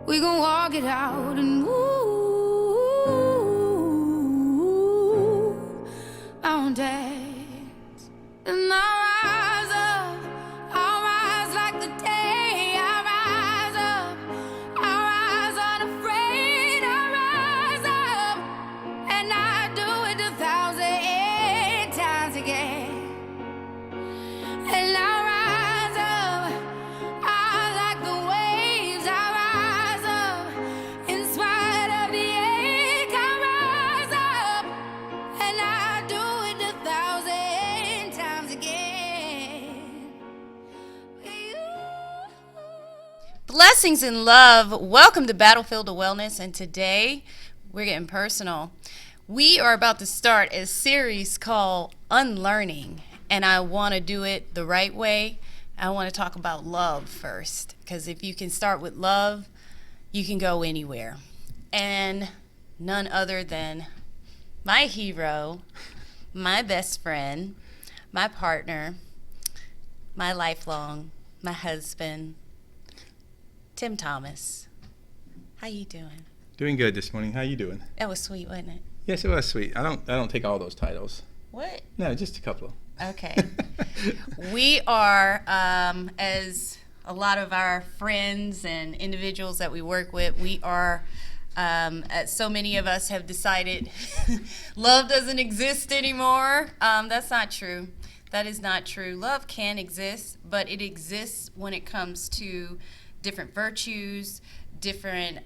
We gon' walk it out and mountains. And I'll rise like the day. I'll rise unafraid. I'll rise up, and I do it 1,000 times again. And I'll rise up, I like the waves. I'll rise up, in spite of the ache. I'll rise up, and I do it 1,000 times again. Blessings and love. Welcome to Battlefield of Wellness, and today we're getting personal. We are about to start a series called Unlearning, and I want to do it the right way. I want to talk about love first, because if you can start with love, you can go anywhere. And none other than my hero, my best friend, my partner, my lifelong, my husband, Tim Thomas. How you doing? Doing good this morning. How you doing? That was sweet, wasn't it? Yes, it was sweet. I don't take all those titles. What? No, just a couple. Okay. We are, as a lot of our friends and individuals that we work with, we are, so many of us have decided love doesn't exist anymore. That's not true. That is not true. Love can exist, but it exists when it comes to different virtues, different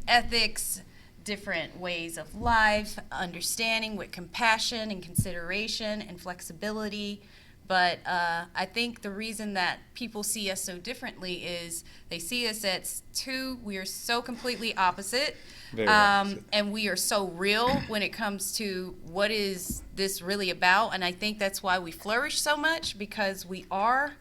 ethics, different ways of life, understanding with compassion and consideration and flexibility. But I think the reason that people see us so differently is they see us as two. We are so completely opposite. Very opposite. And we are so real when it comes to what is this really about. And I think that's why we flourish so much, because we are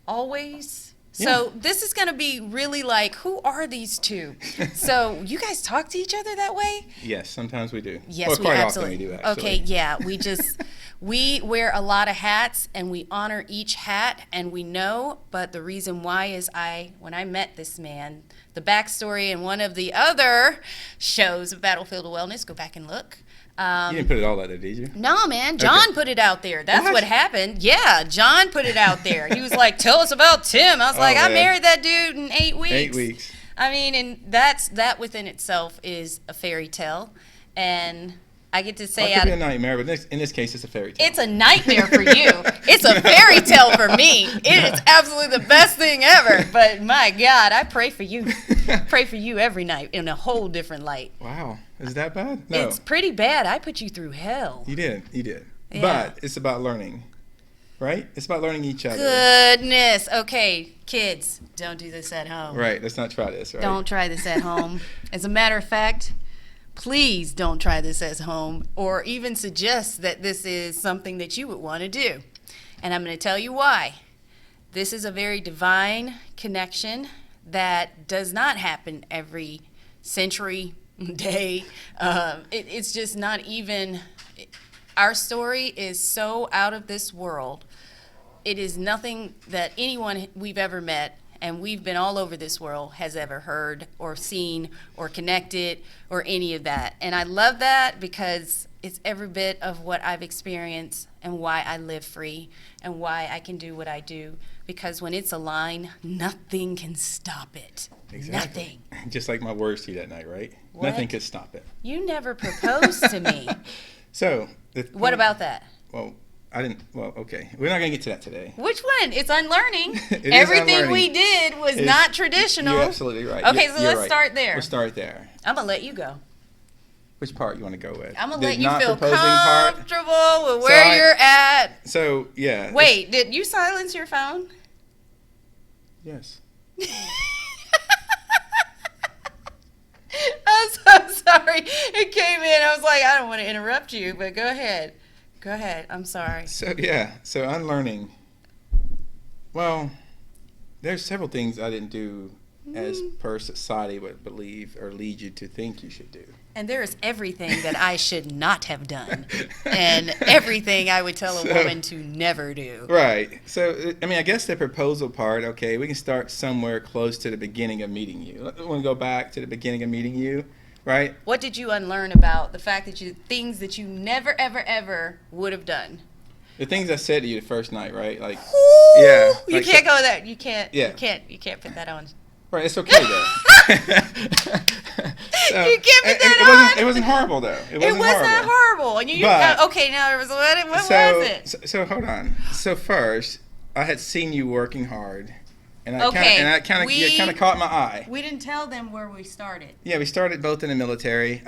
always. So this is going to be really like, who are these two? So you guys talk to each other that way? Yes, sometimes we do. Yes, well, we quite absolutely often we do, actually. Okay, yeah, we wear a lot of hats, and we honor each hat, and we know. But the reason why is when I met this man, the backstory in one of the other shows of Battlefield of Wellness, go back and look. You didn't put it all out there, did you? No, man. John put it out there. That's what happened. Yeah, John put it out there. He was like, "Tell us about Tim." I was like, "I married that dude in 8 weeks." 8 weeks. I mean, and that within itself is a fairy tale, and I get to say, It could be a nightmare, but in this case, it's a fairy tale. it's a nightmare for you. It's a fairy tale for me. It is absolutely the best thing ever. But my God, I pray for you. Pray for you every night in a whole different light. Wow, is that bad? No, It's pretty bad. I put you through hell. you did. Yeah. But it's about learning, right? It's about learning each other. Goodness. Okay, kids, don't do this at home. Right. Let's not try this. Right. Don't try this at home. As a matter of fact, please don't try this at home, or even suggest that this is something that you would want to do. And I'm going to tell you why. This is a very divine connection that does not happen every century, day. It's just not even. Our story is so out of this world. It is nothing that anyone we've ever met, and we've been all over this world, has ever heard or seen or connected or any of that. And I love that, because it's every bit of what I've experienced and why I live free and why I can do what I do. Because when it's aligned, nothing can stop it. Exactly. Nothing. Just like my words to you that night, right? What? Nothing could stop it. You never proposed to me. So. What about that? Well, I didn't. Well, okay. We're not going to get to that today. Which one? It's unlearning. It is Everything unlearning. we did was not traditional. You're absolutely right. Okay, You're so let's right. start there. We'll start there. I'm going to let you go. Which part you want to go with? I'm going The to let you not feel proposing part? comfortable with where you're at. So, yeah. Wait, did you silence your phone? Yes. I'm so sorry. It came in. I was like, I don't want to interrupt you, but go ahead. Go ahead. I'm sorry. So, yeah. So, unlearning. Well, there's several things I didn't do as per society would believe or lead you to think you should do. And there is everything that I should not have done, and everything I would tell a woman to never do. Right. So, I mean, I guess the proposal part, okay, we can start somewhere close to the beginning of meeting you. I want to go back to the beginning of meeting you, right? What did you unlearn about the fact that things that you never, ever, ever would have done? The things I said to you the first night, right? Like, Ooh, yeah. You like, can't go there. You can't. Yeah. You can't put that on. Right, it's okay though. So, You can't put that on. It wasn't horrible though. It It was not horrible. And okay, now it was what was it? So hold on. So first, I had seen you working hard, and I Okay, kind of caught my eye. We didn't tell them where we started. Yeah, we started both in the military.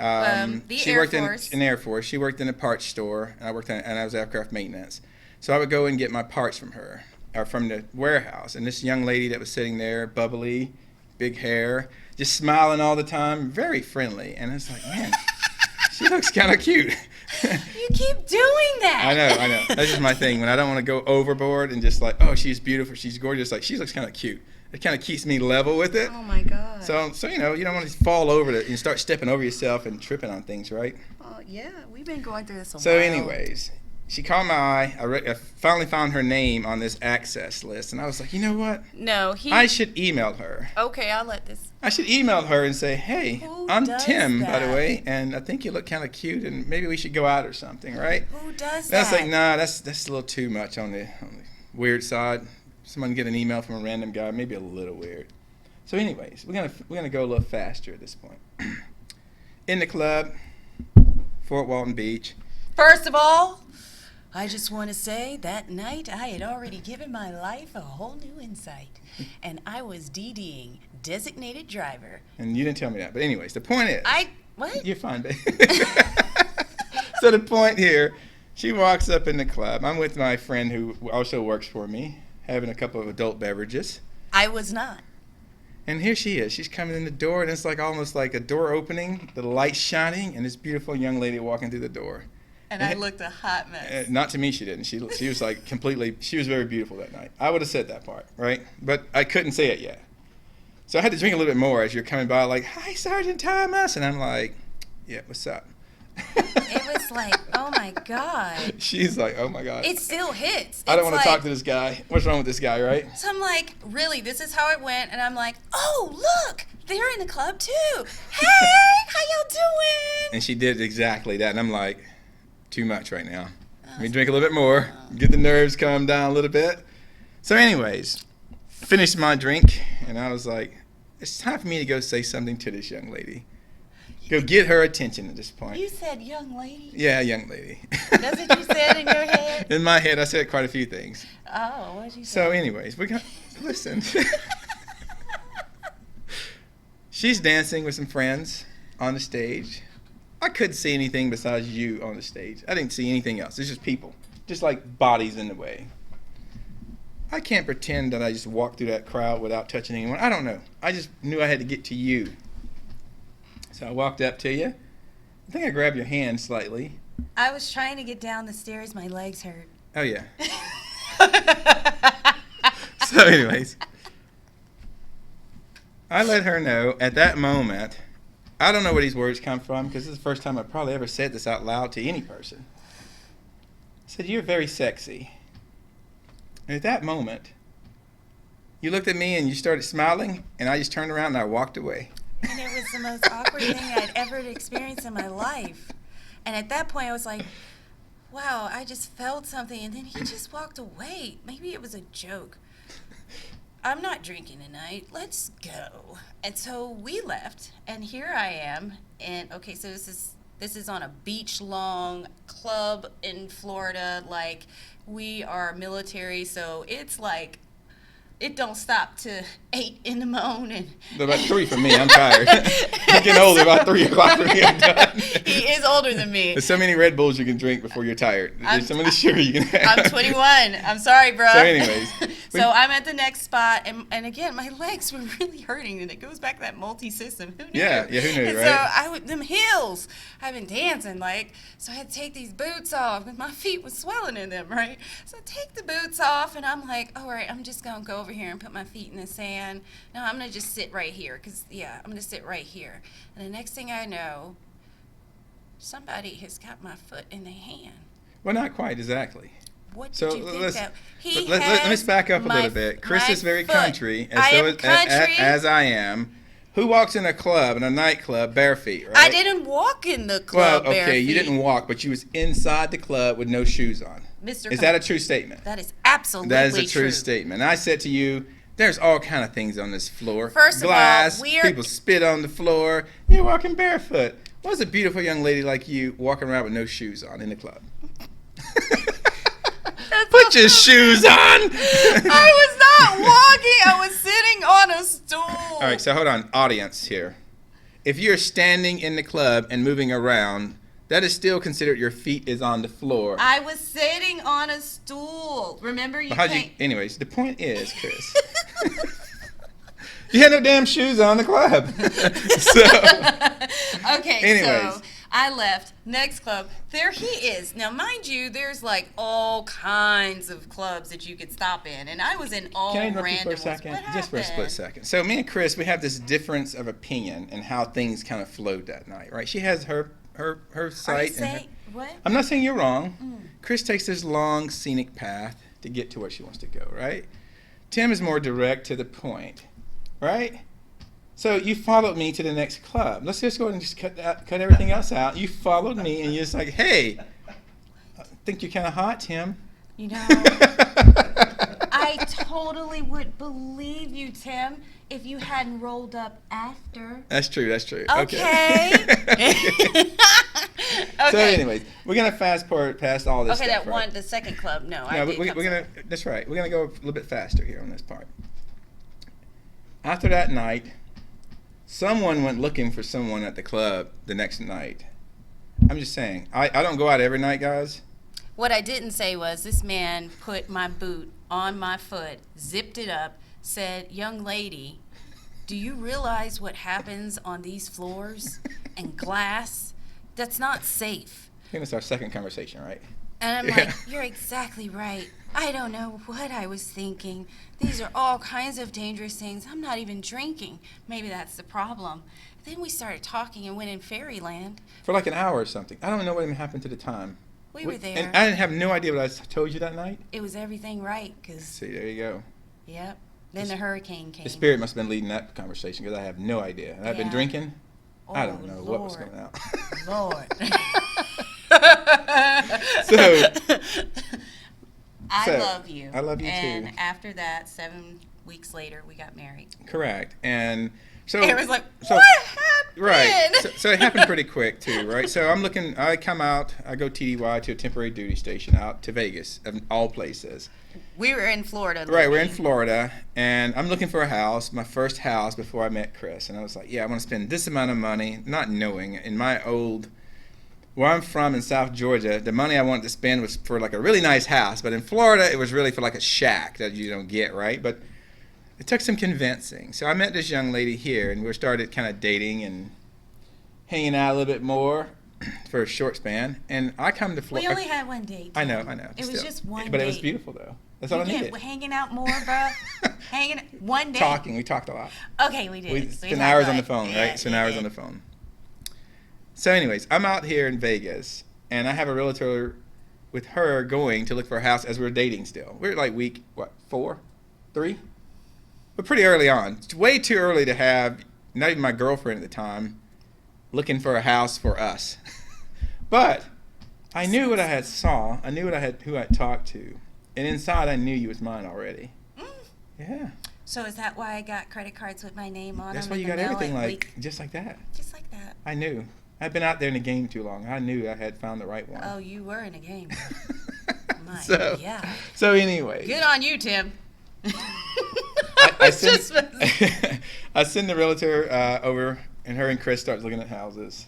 She Air worked Force. in Air Force. She worked in a parts store, and I was aircraft maintenance. So I would go and get my parts from her, or from the warehouse. And this young lady that was sitting there, bubbly, big hair, just smiling all the time, very friendly. And it's like, man, she looks kind of cute. You keep doing that. I know. That's just my thing. When I don't want to go overboard and just like, oh, she's beautiful, she's gorgeous, like, she looks kind of cute. It kind of keeps me level with it. Oh my God. So you know, you don't want to fall over it and start stepping over yourself and tripping on things, right? Oh yeah, we've been going through this a while. So anyways, she caught my eye. I finally found her name on this access list, and I was like, you know what? No, I should email her. Okay, I'll let this. I should email her and say, hey, Who I'm does Tim, by the that? way, and I think you look kind of cute, and maybe we should go out or something, right? Who does That's that? like, nah, that's a little too much on the weird side. Someone get an email from a random guy, maybe a little weird. So anyways, we're gonna go a little faster at this point. In the club, Fort Walton Beach. First of all, I just want to say that night I had already given my life a whole new insight, and I was DDing, designated driver. And you didn't tell me that, but anyways, the point is, What? you're fine, babe. So the point here, she walks up in the club. I'm with my friend who also works for me, having a couple of adult beverages. I was not. And here she is. She's coming in the door, and it's like almost like a door opening, the light shining, and this beautiful young lady walking through the door. And I looked a hot mess. Not to me, she didn't. She was like she was very beautiful that night. I would have said that part, right? But I couldn't say it yet. So I had to drink a little bit more as you're coming by, like, hi, Sergeant Thomas. And I'm like, yeah, what's up? It was like, oh my God. She's like, oh my God. It still hits. I don't It's want to talk to this guy. What's wrong with this guy, right? So I'm like, really, this is how it went? And I'm like, oh, look, they're in the club too. Hey, how y'all doing? And she did exactly that. And I'm like, too much right now. Let me drink a little bit more, get the nerves calmed down a little bit. So anyways, finished my drink, and I was like, it's time for me to go say something to this young lady. Go get her attention at this point. You said young lady? Yeah, young lady. That's what you said in your head? In my head, I said quite a few things. Oh, what did you say? So anyways, listen. She's dancing with some friends on the stage. I couldn't see anything besides you on the stage. I didn't see anything else. It's just people, just like bodies in the way. I can't pretend that I just walked through that crowd without touching anyone. I don't know. I just knew I had to get to you. So I walked up to you. I think I grabbed your hand slightly. I was trying to get down the stairs. My legs hurt. Oh, yeah. So anyways, I let her know at that moment, I don't know where these words come from because this is the first time I've probably ever said this out loud to any person. I said, you're very sexy. And at that moment, you looked at me and you started smiling, and I just turned around and I walked away. And it was the most awkward thing I'd ever experienced in my life. And at that point, I was like, wow, I just felt something. And then he just walked away. Maybe it was a joke. I'm not drinking tonight. Let's go. And so we left, and here I am. And okay, so this is on a beach-long club in Florida. Like, we are military, so it's like it don't stop to 8 in the morning. About 3 for me. I'm tired. I'm getting older. About 3 o'clock for me. I'm done. He is older than me. There's so many Red Bulls you can drink before you're tired. There's so many sugar you can have. I'm 21. I'm sorry, bro. So anyways, So I'm at the next spot, and again, my legs were really hurting, and it goes back to that multi-system. Who knew? Yeah, who knew, and right? So them heels, I've been dancing, so I had to take these boots off, because my feet was swelling in them, right? So I take the boots off, and I'm like, all right, I'm just going to go over here and put my feet in the sand. No, I'm going to just sit right here, I'm going to sit right here. And the next thing I know, somebody has got my foot in their hand. Well, not quite exactly. What did you think that? Let me back up a little bit. Chris is very country, and so as I am. Who walks in a club, in a nightclub, bare feet, right? I didn't walk in the club bare feet. Well, okay, you didn't walk, but you was inside the club with no shoes on. Is that a true statement? That is absolutely true. That is a true statement. And I said to you, there's all kind of things on this floor. First Glass, of all, people spit on the floor. You're walking barefoot. What's a beautiful young lady like you walking around with no shoes on in the club? Put your shoes on. I was not walking. I was sitting on a stool. All right, so hold on, audience here. If you're standing in the club and moving around, that is still considered your feet is on the floor. I was sitting on a stool. Remember, you can't. Anyways, the point is, Chris, you had no damn shoes on in the club. Okay, anyways. So I left. Next club, there he is. Now, mind you, there's like all kinds of clubs that you could stop in, and I was in all random ones. Can I interrupt you for a second? What Just for a split second. So me and Chris, we have this difference of opinion in how things kind of flowed that night, right? She has her sight. What? I'm not saying you're wrong. Chris takes this long scenic path to get to where she wants to go, right? Tim is more direct to the point, right? So you followed me to the next club. Let's just go ahead and just cut everything else out. You followed me, and you're just like, hey, I think you're kind of hot, Tim. You know, I totally would believe you, Tim, if you hadn't rolled up after. That's true. Okay. Okay. So anyways, we're going to fast forward past all this stuff, Okay, the second club, no. We're going to, that's right. We're going to go a little bit faster here on this part. After that night, someone went looking for someone at the club the next night. I'm just saying. I don't go out every night, guys. What I didn't say was this man put my boot on my foot, zipped it up, said, young lady, do you realize what happens on these floors and glass? That's not safe. I think it's our second conversation, right? And I'm like, you're exactly right. I don't know what I was thinking. These are all kinds of dangerous things. I'm not even drinking. Maybe that's the problem. Then we started talking and went in fairyland. For like an hour or something. I don't know what even happened to the time. We were there. And I didn't have no idea what I told you that night. It was everything right. See, there you go. Yep. Then the hurricane came. The spirit must have been leading that conversation because I have no idea. And I've been drinking. Oh, I don't know what was going on. Lord. I love you. I love you too. And after that, 7 weeks later, we got married. Correct. And so it was like, what happened? Right. So it happened pretty quick too, right? So I come out, I go TDY to a temporary duty station out to Vegas, of all places. We were in Florida. Right, we're in Florida, and I'm looking for a house, my first house before I met Chris. And I was like, yeah, I want to spend this amount of money, not knowing in my old, where I'm from in South Georgia, the money I wanted to spend was for like a really nice house. But in Florida, it was really for like a shack that you don't get, right? But it took some convincing. So I met this young lady here, and we started kind of dating and hanging out a little bit more for a short span. And I come to Florida. We only had one date. I know. It was just one date. But it was beautiful, though. That's all I needed. Hanging out more, bro. One day. Talking. We talked a lot. Okay, we did. We spent hours on the phone, right? Spent hours on the phone. So anyways, I'm out here in Vegas, and I have a realtor with her going to look for a house as we're dating still. We're like week, 4, 3? But pretty early on. It's way too early to have, not even my girlfriend at the time, looking for a house for us. But I knew what I had saw. I knew who I had talked to. And inside, I knew you was mine already. Yeah. So is that why I got credit cards with my name on them? That's why you got everything just like that. Just like that. I knew. I've been out there in the game too long. I knew I had found the right one. Oh, you were in a game. My God. So anyway. Good on you, Tim. I send the realtor over, and her and Chris start looking at houses.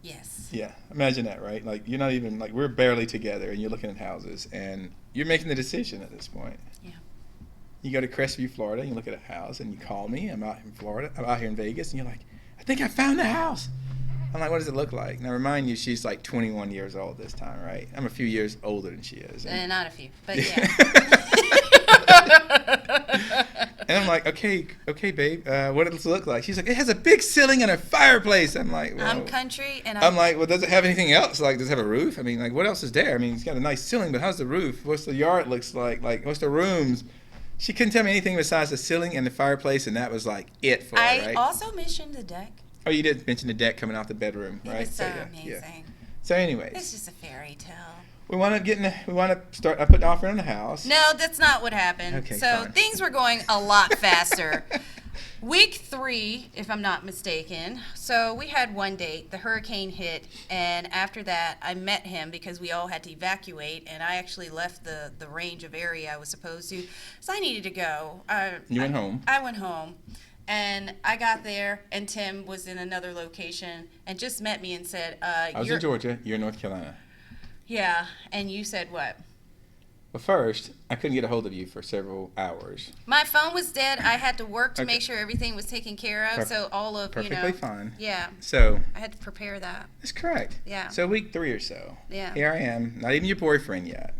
Yes. Yeah, imagine that, right? Like you're not even, like, we're barely together, and you're looking at houses, and you're making the decision at this point. Yeah. You go to Crestview, Florida, and you look at a house, and you call me. I'm out in Florida. I'm out here in Vegas, and you're like, I think I found the house. I'm like, what does it look like? And I remind you, she's like 21 years old this time, right? I'm a few years older than she is. Not a few, but yeah. And I'm like, okay, babe, what does it look like? She's like, it has a big ceiling and a fireplace. I'm like, well, I'm country, and I'm like, well, does it have anything else? Like, does it have a roof? I mean, like, what else is there? I mean, it's got a nice ceiling, but how's the roof? What's the yard looks like? Like, what's the rooms? She couldn't tell me anything besides the ceiling and the fireplace, and that was like it for her, right? I also mentioned the deck. Oh, you did mention the deck coming out the bedroom, It right? was so yeah, amazing. yeah. So, anyways, It's just a fairy tale. we want to start. I put an offer on the house. No, that's not what happened. Okay, so fine. things were going a lot faster. Week 3, if I'm not mistaken. So we had one date. The hurricane hit, and after that, I met him because we all had to evacuate, and I actually left the range of area I was supposed to, so I needed to go. You went home. I went home, and I got there, and Tim was in another location and just met me and said, I was in Georgia. You're in North Carolina. Yeah, and you said what? Well, first, I couldn't get a hold of you for several hours. My phone was dead. I had to work to Okay. make sure everything was taken care of. So all of, Perfectly fine. Yeah. So, I had to prepare that. that's correct. Yeah. So, week 3 or so. Yeah. Here I am, not even your boyfriend yet.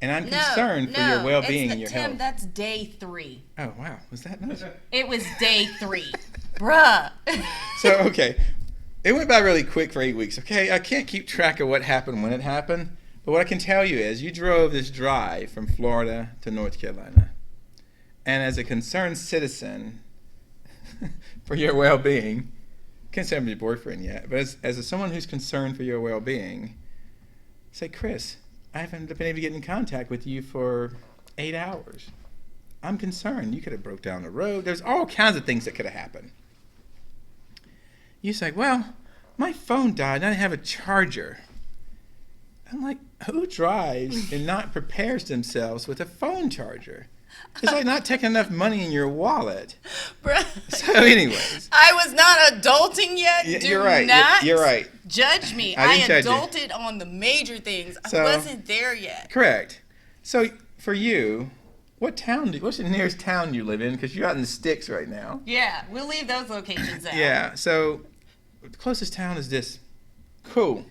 And I'm No, concerned for your well-being it's and your Tim, health. that's day 3. Oh, wow. Was that nice? It was day 3. Bruh. So, okay. It went by really quick for 8 weeks, okay? I can't keep track of what happened when it happened. But what I can tell you is you drove this drive from Florida to North Carolina. And as a concerned citizen for your well-being, can't say I'm your boyfriend yet, but as someone who's concerned for your well-being, say, Chris, I haven't been able to get in contact with you for 8 hours. I'm concerned. You could have broke down the road. There's all kinds of things that could have happened. You say, well, my phone died and I didn't have a charger. I'm like, who drives and not prepares themselves with a phone charger? It's like not taking enough money in your wallet. Bruh. So anyways. I was not adulting yet. Yeah, Do you're right. not You're right. judge me. I I didn't judge you. adulted on the major things. So- I wasn't there yet. Correct. So for you, what's the nearest town you live in? Because you're out in the sticks right now. Yeah, we'll leave those locations out. Yeah. So the closest town is this. Cool.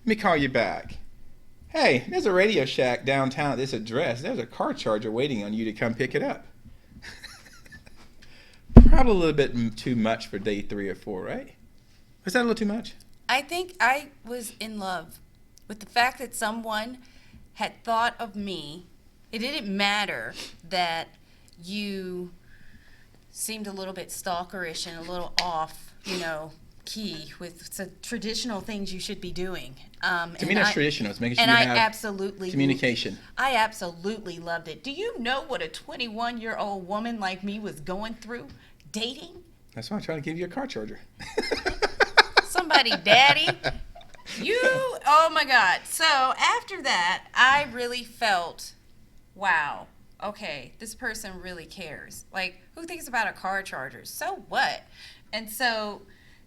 Let me call you back. Hey, there's a Radio Shack downtown at this address. There's a car charger waiting on you to come pick it up. Probably a little bit too much for day 3 or 4, right? Was that a little too much? I think I was in love with the fact that someone had thought of me. It didn't matter that you seemed a little bit stalkerish and a little off, key with some traditional things you should be doing. To me, that's traditional. It's making sure and you I have absolutely communication. I absolutely loved it. Do you know what a 21-year-old woman like me was going through dating? That's why I'm trying to give you a car charger. Somebody, daddy. Oh my God. So after that, I really felt, wow, okay, this person really cares. Like, who thinks about a car charger? So what? And so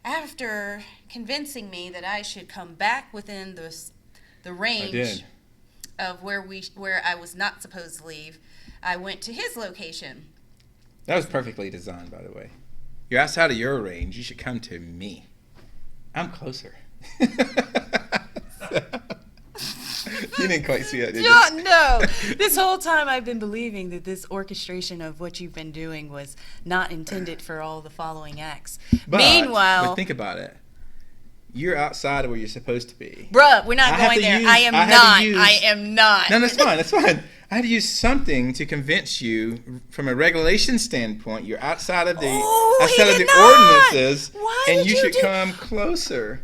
after convincing me that I should come back within the range of where I was not supposed to leave, I went to his location. That was perfectly designed, by the way. You're outside of your range. You should come to me. I'm closer. You didn't quite see that, did you? No. This whole time I've been believing that this orchestration of what you've been doing was not intended for all the following acts. But Meanwhile, think about it. You're outside of where you're supposed to be. bruh, we're not I have going to there. use- I am I had to not. use- I am not. No, that's fine. That's fine. I had to use something to convince you from a regulation standpoint. You're outside of the ordinances, Why and did you you should do- come closer.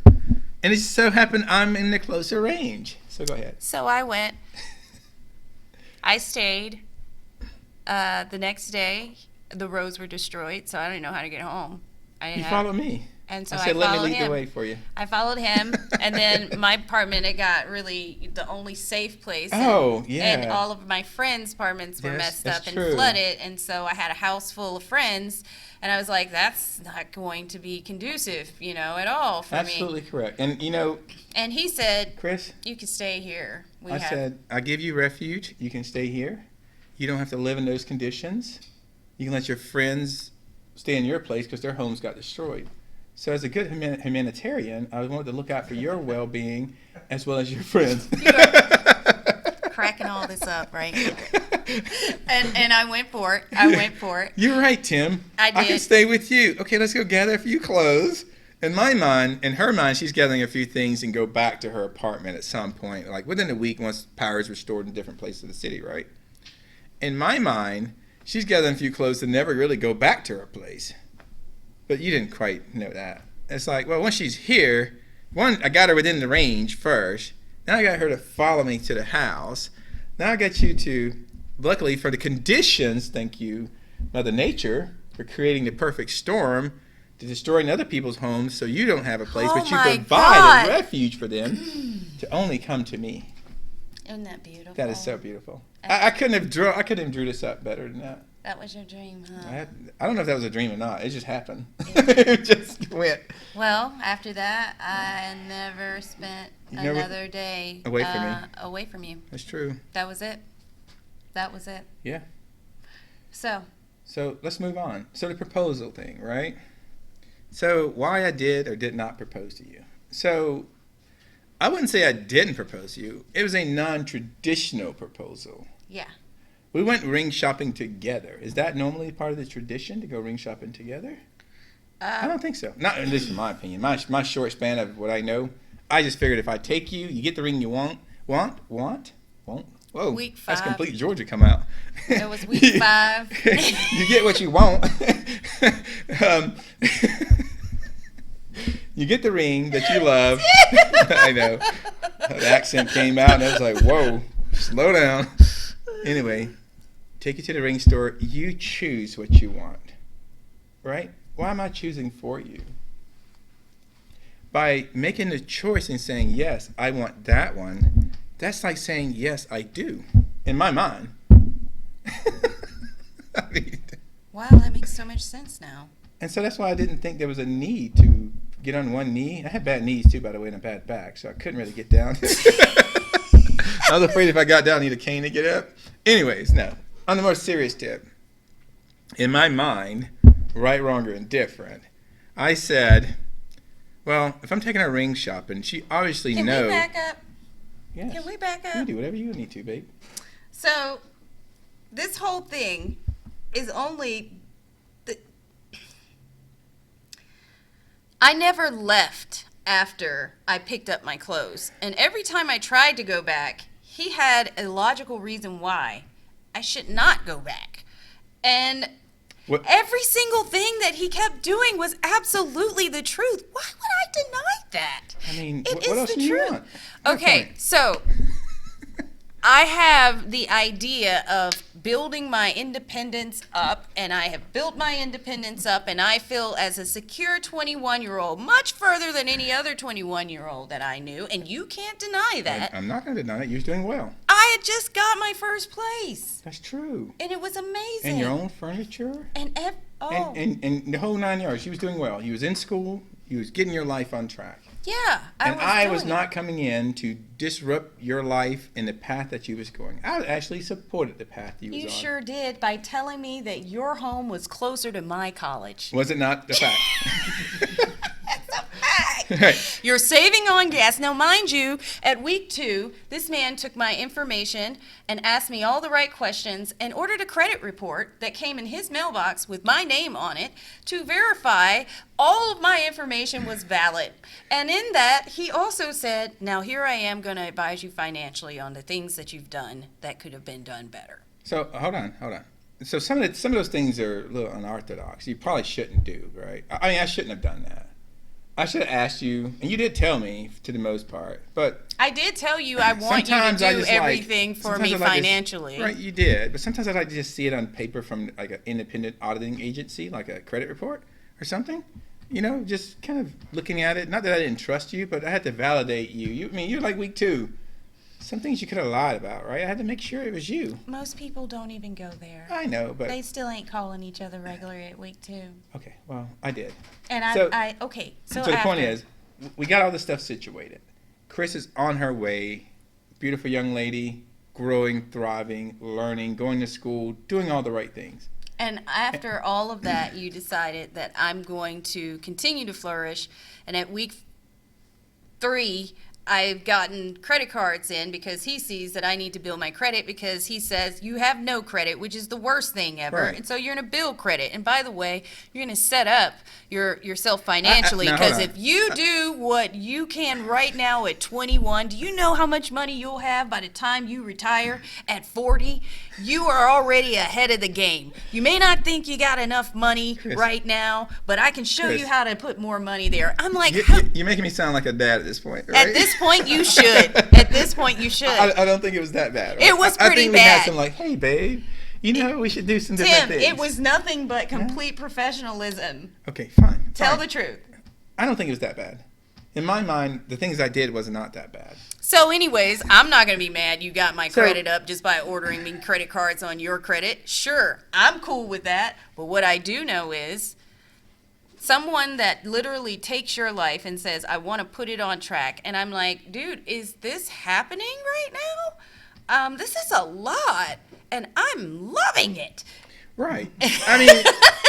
And it just so happened I'm in the closer range. So go ahead. So I went. I stayed. The next day, the roads were destroyed, so I didn't know how to get home. You followed me. And so I said, I let me followed lead him. the way for you. I followed him, and then my apartment, it got really the only safe place. Oh, and, yeah. And all of my friends' apartments were Yes, messed that's up and true. flooded, and so I had a house full of friends, and I was like, that's not going to be conducive, at all for Absolutely me. correct. And, And he said, Chris, you can stay here. I said, I give you refuge. You can stay here. You don't have to live in those conditions. You can let your friends stay in your place because their homes got destroyed. So as a good humanitarian, I wanted to look out for your well-being as well as your friends. Cracking all this up, right? And I went for it. You're right, Tim. I did. I can stay with you. Okay, let's go gather a few clothes. In my mind, in her mind, she's gathering a few things and go back to her apartment at some point, like within a week once power is restored in different places of the city, right? In my mind, she's gathering a few clothes to never really go back to her place. But you didn't quite know that. It's like, well, once she's here, one, I got her within the range first. Now I got her to follow me to the house. Now I got you to, luckily for the conditions, thank you, Mother Nature, for creating the perfect storm to destroying other people's homes so you don't have a place, but you provide a refuge for them to only come to me. Isn't that beautiful? That is so beautiful. I couldn't have drew this up better than that. That was your dream, huh? I don't know if that was a dream or not. It just happened. It just went. Well, after that, I never spent another day away from me. Away from you. That's true. That was it. Yeah. So let's move on. So the proposal thing, right? So why I did or did not propose to you. So I wouldn't say I didn't propose to you. It was a non-traditional proposal. Yeah. We went ring shopping together. Is that normally part of the tradition to go ring shopping together? I don't think so. Not at least in my opinion. My short span of what I know, I just figured if I take you, you get the ring you want. Whoa, week 5. That's complete Georgia come out. It was week 5. You get what you want. You get the ring that you love. I know. The accent came out and I was like, whoa, slow down. Anyway, take you to the ring store. You choose what you want, right? Why am I choosing for you? By making the choice and saying, yes, I want that one, that's like saying, yes, I do, in my mind. I mean, wow, that makes so much sense now. and so that's why I didn't think there was a need to get on one knee. I had bad knees too, by the way, and a bad back, so I couldn't really get down. I was afraid if I got down, I need a cane to get up. Anyways, no. On the more serious tip, in my mind, right, wrong, or indifferent, I said, well, if I'm taking her ring shopping, she obviously knows. Can we back up? Yes. Can we back up? You do whatever you need to, babe. So, this whole thing is only... I never left after I picked up my clothes. And every time I tried to go back, he had a logical reason why I should not go back. And every single thing that he kept doing was absolutely the truth. Why would I deny that? I mean, It what is else the do you truth. want? Okay, so I have the idea of building my independence up, and I have built my independence up, and I feel as a secure 21-year-old much further than any other 21-year-old that I knew, and you can't deny that. I'm not going to deny it. You're doing well. I had just got my first place, That's true. and it was amazing. And your own furniture? And And the whole 9 yards. She was doing well. You was in school. You was getting your life on track. yeah, I was doing it. not coming in to disrupt your life in the path that you was going. I actually supported the path you was on. You sure did by telling me that your home was closer to my college. Was it not the fact? That's a fact. Right. You're saving on gas. Now, mind you, at week 2, this man took my information and asked me all the right questions and ordered a credit report that came in his mailbox with my name on it to verify all of my information was valid. And in that, he also said, now here I am going to advise you financially on the things that you've done that could have been done better. So hold on. So some of those things are a little unorthodox. You probably shouldn't do, right? I mean, I shouldn't have done that. I should have asked you, and you did tell me to the most part, but I did tell you I want you to sometimes I do just everything for sometimes me I like to financially. right, you did, but sometimes I like to just see it on paper from like an independent auditing agency, like a credit report or something. You know, just kind of looking at it. Not that I didn't trust you, but I had to validate you. I mean, you're like week 2. Some things you could have lied about, right? I had to make sure it was you. Most people don't even go there. I know, but They still ain't calling each other regularly at week 2. okay, well, I did. And So- so the point after- is, we got all this stuff situated. Chris is on her way. Beautiful young lady, growing, thriving, learning, going to school, doing all the right things. And after all of that, you decided that I'm going to continue to flourish. And at week 3, I've gotten credit cards in because he sees that I need to build my credit, because he says you have no credit, which is the worst thing ever. Right. And so you're going to build credit. And by the way, you're going to set up yourself financially, now, because hold if you do what you can right now at 21, do you know how much money you'll have by the time you retire at 40? You are already ahead of the game. You may not think you got enough money Chris, right now, but I can show Chris, you how to put more money there. I'm like, You're making me sound like a dad at this point, right? at this point, you should. At this point, you should. I don't think it was that bad. Right? It was I pretty think we had bad. some like, hey, babe, we should do some different Tim, things. it was nothing but complete professionalism. Okay, fine. Tell fine. the truth. I don't think it was that bad. In my mind, the things I did was not that bad. So anyways, I'm not going to be mad you got my credit up just by ordering me credit cards on your credit. Sure, I'm cool with that. But what I do know is someone that literally takes your life and says, I want to put it on track. And I'm like, dude, is this happening right now? This is a lot, and I'm loving it. Right. I mean,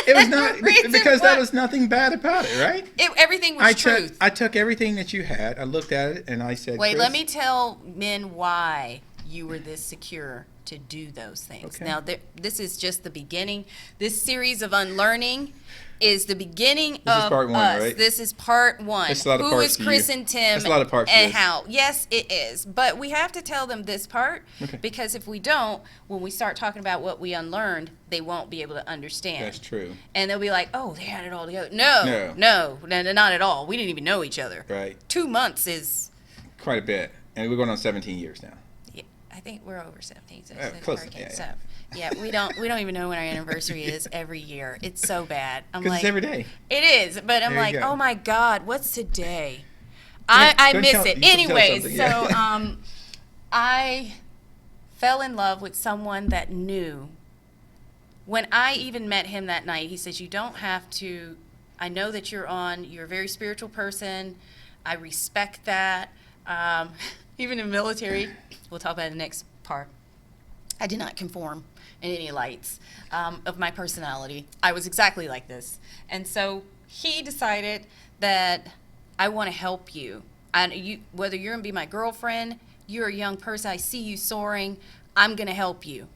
it was not, because that was nothing bad about it, right? Everything was truth. I took everything that you had, I looked at it, and I said, Wait, Chris, let me tell men why you were this secure to do those things. Okay. Now, this is just the beginning. This series of unlearning is the beginning This is of part 1, us. right? This is part 1. That's a lot of Who parts is to Chris you. and Tim, That's a lot of parts to and this. how? Yes, it is. But we have to tell them this part, Okay. because if we don't, when we start talking about what we unlearned, they won't be able to understand. That's true. And they'll be like, oh, they had it all together. No, not at all. We didn't even know each other. Right. 2 months is... Quite a bit. And we're going on 17 years now. Yeah, I think we're over 17. So close, hurricane yeah. stuff. Yeah, we don't even know when our anniversary is every year. It's so bad. I'm Because like, it's every day. it is, but I'm There you like, go. oh my God, what's today? Go I ahead, miss tell- it. you can tell Anyways, something, so yeah. I fell in love with someone that knew. When I even met him that night, he says, you don't have to, I know that you're a very spiritual person. I respect that. Even in the military, we'll talk about it in the next part. I did not conform in any lights of my personality. I was exactly like this. And so he decided that I want to help you. And whether you're going to be my girlfriend, you're a young person, I see you soaring, I'm going to help you.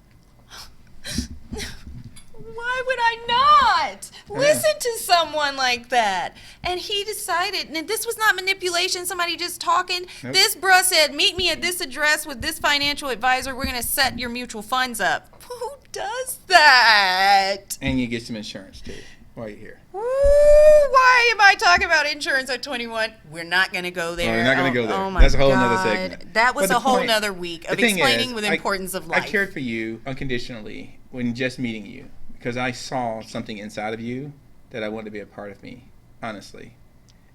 Why would I not listen to someone like that? And he decided, and this was not manipulation, somebody just talking. Nope. This bruh said, meet me at this address with this financial advisor. We're going to set your mutual funds up. Who does that? And you get some insurance, too, while you're here. Ooh, why am I talking about insurance at 21? We're not going to go there. No, we're not going to go there. Oh my That's a whole God. nother segment. That was But the a whole point- nother week of the thing explaining is, with the importance of life. I cared for you unconditionally when just meeting you, because I saw something inside of you that I wanted to be a part of me, honestly.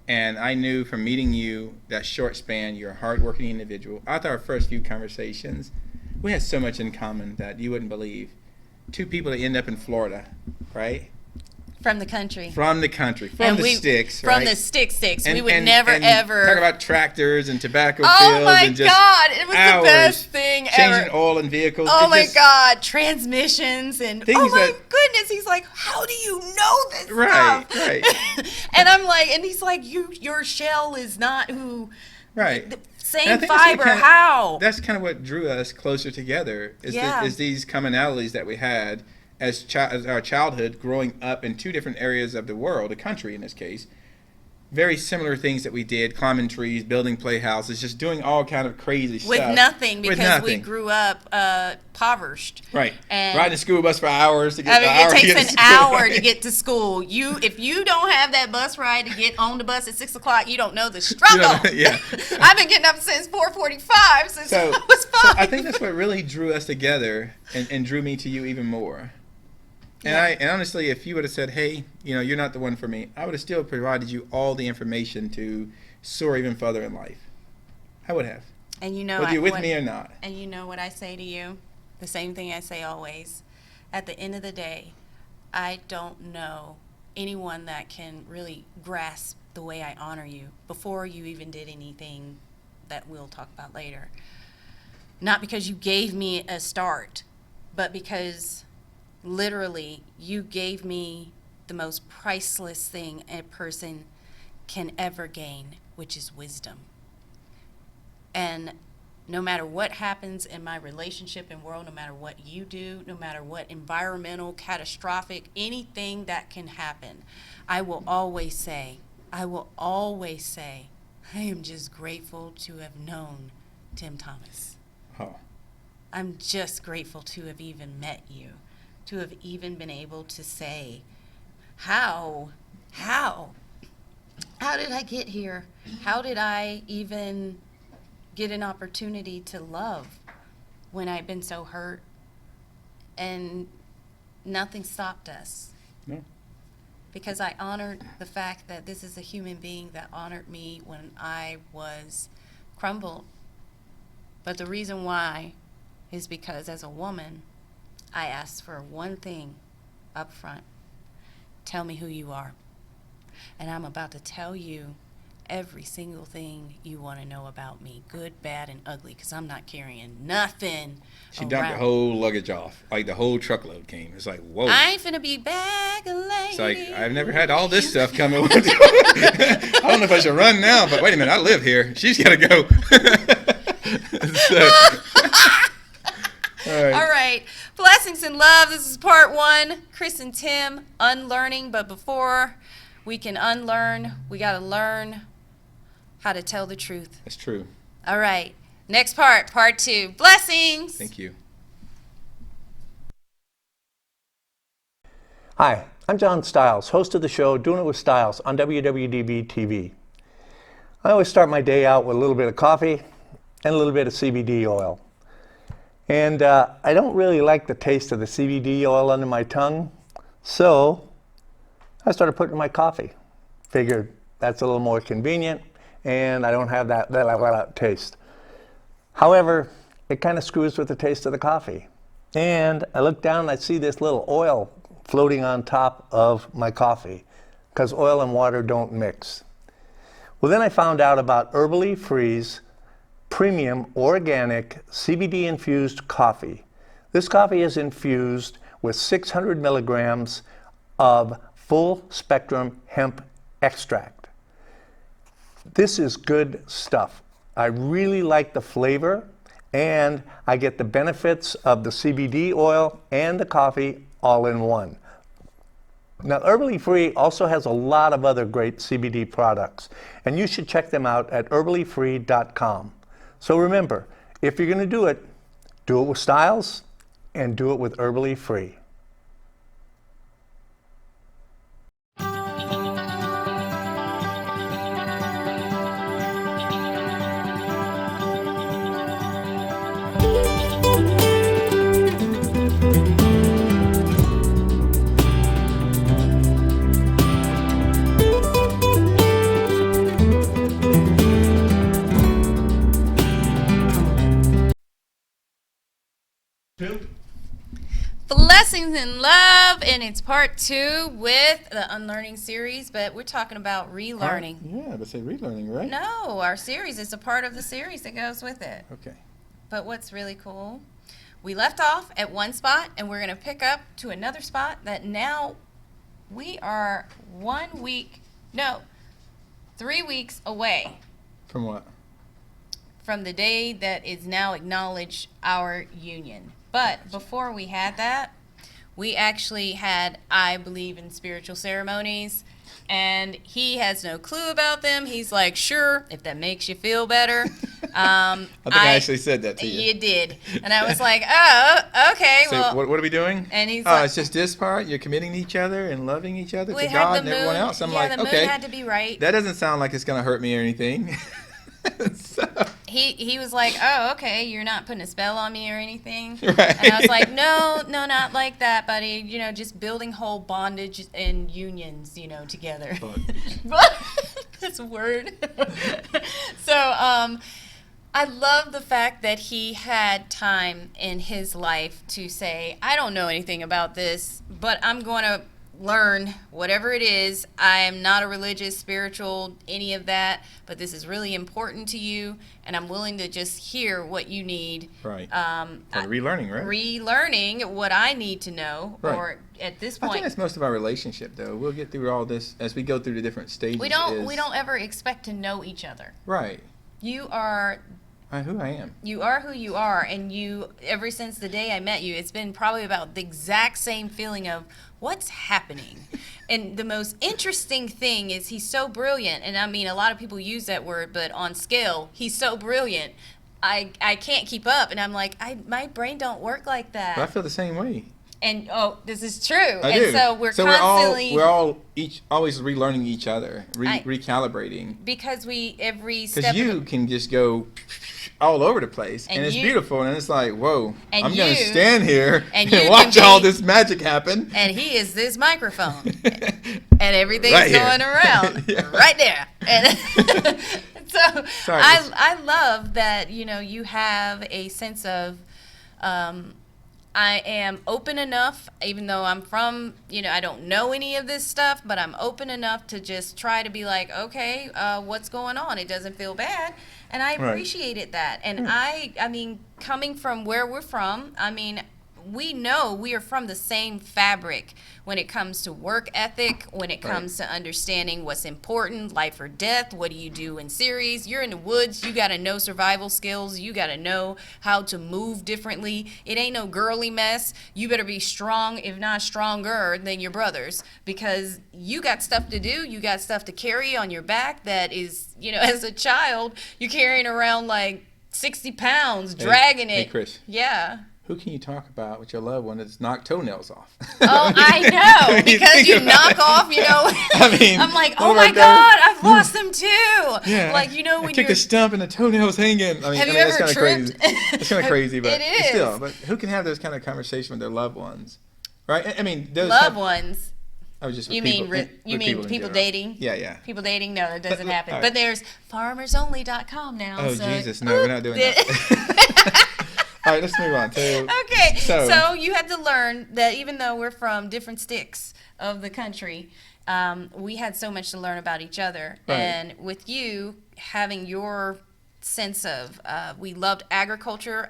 And I knew from meeting you, that short span, you're a hardworking individual. After our first few conversations, we had so much in common that you wouldn't believe. 2 people that end up in Florida, right? From the country. From the country, from And the we- sticks, From right? the sticks. And- We would and- never, and ever. talk about tractors and tobacco Oh fields my and just God. It was hours the best thing changing ever. oil in vehicles. Oh It my just- God. Transmissions and Things oh my that- goodness. He's like, how do you know this Right, stuff? right. And I'm like, and he's like, your shell is not who. Right. The And I same think that's what fiber. kinda- How? That's kind of what drew us closer together. Yeah. Is these commonalities that we had as our childhood, growing up in 2 different areas of the world, a country in this case. Very similar things that we did: climbing trees, building playhouses, just doing all kind of crazy With stuff. nothing, With because we nothing. grew up impoverished. Right. And Riding the school bus for hours to get. I mean, an it hour to takes get to an school, hour right? to get to school. If you don't have that bus ride to get on the bus at 6 o'clock, you don't know the struggle. Yeah. I've been getting up since 4:45 since I was 5. So I think that's what really drew us together and drew me to you even more. And Yeah. and honestly, if you would have said, hey, you're not the one for me, I would have still provided you all the information to soar even further in life. I would have. And you know, Whether you're with me or not. And you know what I say to you? The same thing I say always. At the end of the day, I don't know anyone that can really grasp the way I honor you before you even did anything that we'll talk about later. Not because you gave me a start, but because literally you gave me the most priceless thing a person can ever gain, which is wisdom. And no matter what happens in my relationship and world, no matter what you do, no matter what environmental, catastrophic, anything that can happen, I will always say, I am just grateful to have known Tim Thomas. Oh. I'm just grateful to have even met you, to have even been able to say, how did I get here? How did I even get an opportunity to love when I've been so hurt? And nothing stopped us. No. Because I honored the fact that this is a human being that honored me when I was crumbled. But the reason why is because as a woman, I asked for one thing up front. Tell me who you are. And I'm about to tell you every single thing you want to know about me, good, bad, and ugly, because I'm not carrying nothing. She dumped the whole luggage off. Like the whole truckload came. It's like, whoa. I ain't finna be bag a lady. It's like, I've never had all this stuff coming. I don't know if I should run now, but wait a minute, I live here. She's got to go. All right. Blessings and love. This is part 1. Chris and Tim, unlearning. But before we can unlearn, we got to learn how to tell the truth. That's true. All right. Next part, part 2. Blessings. Thank you. Hi, I'm John Stiles, host of the show Doing It with Stiles on WWDBTV. I always start my day out with a little bit of coffee and a little bit of CBD oil. And I don't really like the taste of the CBD oil under my tongue, so I started putting it in my coffee. Figured that's a little more convenient and I don't have that taste. However, it kind of screws with the taste of the coffee. And I look down and I see this little oil floating on top of my coffee because oil and water don't mix. Well, then I found out about Herbally Free's premium organic CBD infused coffee. This coffee is infused with 600 milligrams of full spectrum hemp extract. This is good stuff. I really like the flavor and I get the benefits of the CBD oil and the coffee all in one. Now, Herbally Free also has a lot of other great CBD products, and you should check them out at WWDBTV.com. So remember, if you're going to do it with Stiles and do it with Herbally Free. Blessings and love, and it's part 2 with the unlearning series, but we're talking about relearning. Yeah, but say relearning, right? No, our series is a part of the series that goes with it. Okay. But what's really cool, we left off at one spot and we're going to pick up to another spot that now we are 3 weeks away. From what? From the day that is now acknowledged our union. But before we had that, we actually had, I believe in spiritual ceremonies, and he has no clue about them. He's like, sure, if that makes you feel better. I think I actually said that to you. You did. And I was like, oh, okay, So well. what are we doing? And he's oh, like, it's just this part? You're committing to each other and loving each other we to had God the and everyone moon- else? I'm yeah, like, the moon okay. had to be right. That doesn't sound like it's going to hurt me or anything. So. He was like, oh, okay, you're not putting a spell on me or anything. Right. And I was like, no, not like that, buddy. You know, just building whole bondage and unions, together. That's a word. So, I love the fact that he had time in his life to say, I don't know anything about this, but I'm going to learn whatever it is. I am not a religious, spiritual, any of that, but this is really important to you, and I'm willing to just hear what you need. Right. For relearning, right? Relearning what I need to know, Right. or at this I think point, that's most of our relationship, though. We'll get through all this as we go through the different stages. we don't ever expect to know each other. Right. You are Who I am. You are who you are, and you, ever since the day I met you, it's been probably about the exact same feeling of what's happening. And the most interesting thing is he's so brilliant, and I mean, a lot of people use that word, but on scale, he's so brilliant. I can't keep up, and I'm like, my brain don't work like that. But I feel the same way. And this is true. I And do. so we're constantly we're all always relearning each other, recalibrating. because every Because step you of can just go all over the place, and it's you- beautiful, and it's like, whoa, And I'm going to you- stand here and and you watch can all be- this magic happen. and he is this microphone, and everything's Right here. going around Yeah. right there. And so Sorry, I love that you have a sense of I am open enough, even though I'm from, I don't know any of this stuff, but I'm open enough to just try to be like, okay, what's going on? It doesn't feel bad. And I Right. appreciated that. And I mean, coming from where we're from, I mean, we know we are from the same fabric when it comes to work ethic, when it comes to understanding what's important, life or death. What do you do in series? You're in the woods. You got to know survival skills. You got to know how to move differently. It ain't no girly mess. You better be strong, if not stronger than your brothers, because you got stuff to do. You got stuff to carry on your back that is, as a child, you're carrying around like 60 pounds, dragging it. Hey, Chris. Yeah. Who can you talk about with your loved one that's knocked toenails off? Oh, I know, When because think you about knock off, I mean, I'm like, one oh of our my guys- God, I've lost them too. Yeah. Like, when I took you're, a stump and the toenails hanging. Have you that's ever kind of crazy. tripped? It's kind of crazy, but It is. still. But who can have those kind of conversations with their loved ones, right? I mean, those loved ones. I was just. You with mean, people, you with mean in people general. dating? Yeah. People dating? No, that doesn't happen. all right. But there's farmersonly.com now. Oh so, Jesus, no, we're not doing that. All right, let's move on. Okay, So- so you had to learn that even though we're from different sticks of the country, we had so much to learn about each other. Right. And with you having your sense of, we loved agriculture.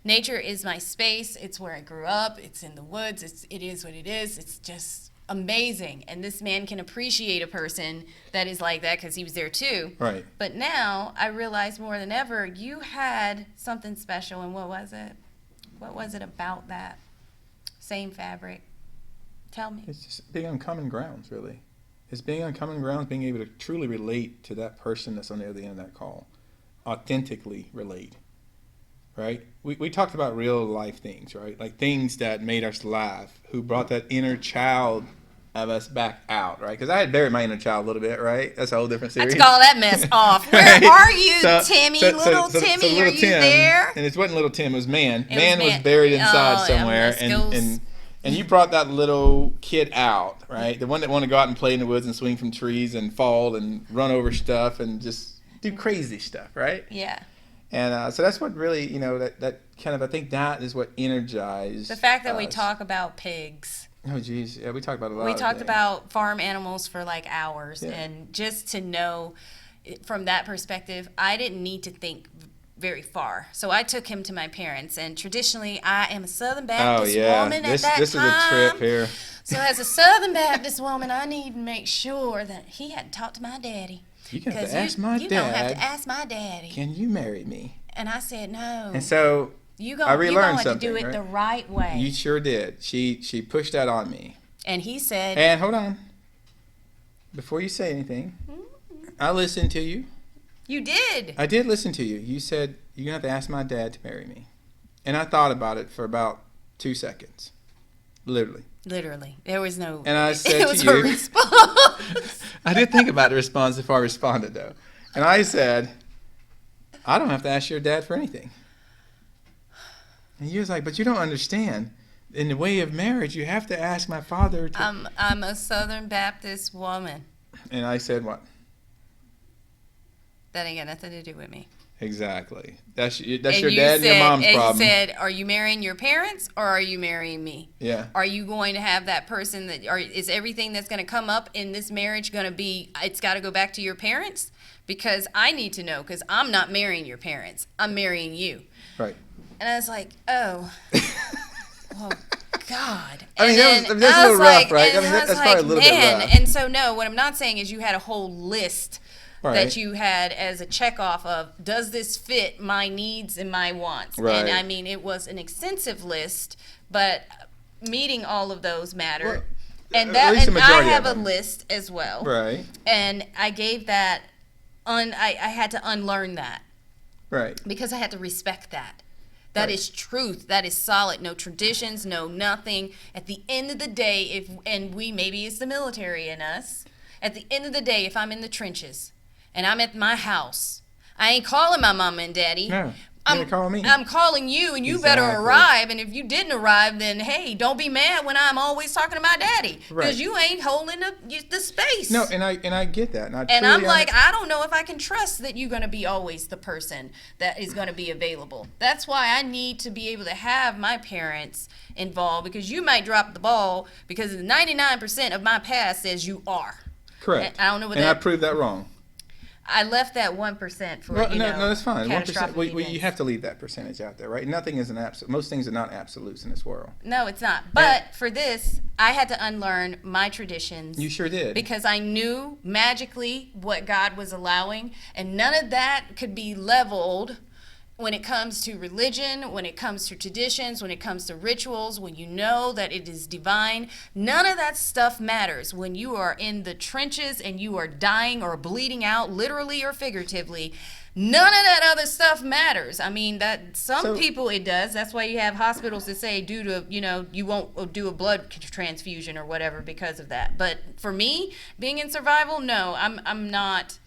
Nature is my space. It's where I grew up. It's in the woods. It is what it is. It's just amazing. And this man can appreciate a person that is like that because he was there too. Right. But now I realize more than ever, you had something special. And what was it? What was it about that same fabric? Tell me. It's just being on common grounds, really. It's being on common grounds, being able to truly relate to that person that's on the other end of that call. Authentically relate. Right? We talked about real life things, right? Like things that made us laugh, who brought that inner child of us back out, right? Because I had buried my inner child a little bit, right? That's a whole different series. Let's call that mess off. Where Right? are you, So- Timmy? so Little Timmy, Timmy, are little you Tim, there? And it wasn't little Tim, it was Man. It was Man was Man. buried inside Oh, somewhere, let's go. and you brought that little kid out, right? The one that wanted to go out and play in the woods and swing from trees and fall and run over stuff and just do crazy stuff, right? Yeah. And so that's what really, that kind of, I think that is what energized The fact that we us. talk about pigs. Oh, geez. Yeah, we talked about a lot. We of talked things. about farm animals for like hours. Yeah. And just to know from that perspective, I didn't need to think very far. So I took him to my parents. And traditionally, I am a Southern Baptist woman this at that is time. a trip here. So as a Southern Baptist woman, I need to make sure that he hadn't talked to my daddy. You can have to 'Cause ask my you don't have to dad, ask my daddy. can you marry me? And I said, no. And so you I gonna relearned have to something, do it right? the right way. You sure did. She pushed that on me. And he said, And hold on. Before you say anything, I listened to you. you did. I did listen to you. You said, you're going to have to ask my dad to marry me. And I thought about it for about 2 seconds. Literally. Literally. There was no, And I said it was to a you- response. I did think about the response before I responded, though. And I said, I don't have to ask your dad for anything. And you was like, but you don't understand. In the way of marriage, you have to ask my father to... I'm a Southern Baptist woman. And I said what? That ain't got nothing to do with me. Exactly. That's your And dad you and your mom's and problem. you said, are you marrying your parents or are you marrying me? Yeah. Are you going to have that person is everything that's going to come up in this marriage going to be, it's got to go back to your parents? Because I need to know, because I'm not marrying your parents. I'm marrying you. Right. And I was like, oh, oh God. I mean, And that's a then I little was rough, like, right? and I mean, I was that's probably a little bit man. rough. And so, no, what I'm not saying is you had a whole list Right. that you had as a check off of, does this fit my needs and my wants? Right. And I mean, it was an extensive list, but meeting all of those mattered. Well, and at least the and I majority have of a them. list as well. Right. And I gave that, I had to unlearn that Right. because I had to respect that. That is truth. That is solid. No traditions, no nothing. At the end of the day, maybe it's the military in us. At the end of the day, if I'm in the trenches and I'm at my house, I ain't calling my mama and daddy. No. I'm call me. I'm calling you, and you better Exactly. arrive. And if you didn't arrive, then hey, don't be mad when I'm always talking to my daddy because Right. you ain't holding the space. No, and I get that. And And I'm like, I I don't know if I can trust that you're going to be always the person that is going to be available. That's why I need to be able to have my parents involved, because you might drop the ball because 99% of my past says you are. correct. I don't know what and that. I proved that wrong. I left that 1% for Well, you know. no, that's fine. 1%. catastrophic You events. have to leave that percentage out there, right? Nothing is an absolute. Most things are not absolutes in this world. No, it's not. But for this, I had to unlearn my traditions. You sure did. Because I knew magically what God was allowing, and none of that could be leveled when it comes to religion, when it comes to traditions, when it comes to rituals, when you know that it is divine. None of that stuff matters when you are in the trenches and you are dying or bleeding out, literally or figuratively. None of that other stuff matters. I mean, that some people it does. That's why you have hospitals that say due to, you won't do a blood transfusion or whatever because of that. But for me, being in survival, no, I'm not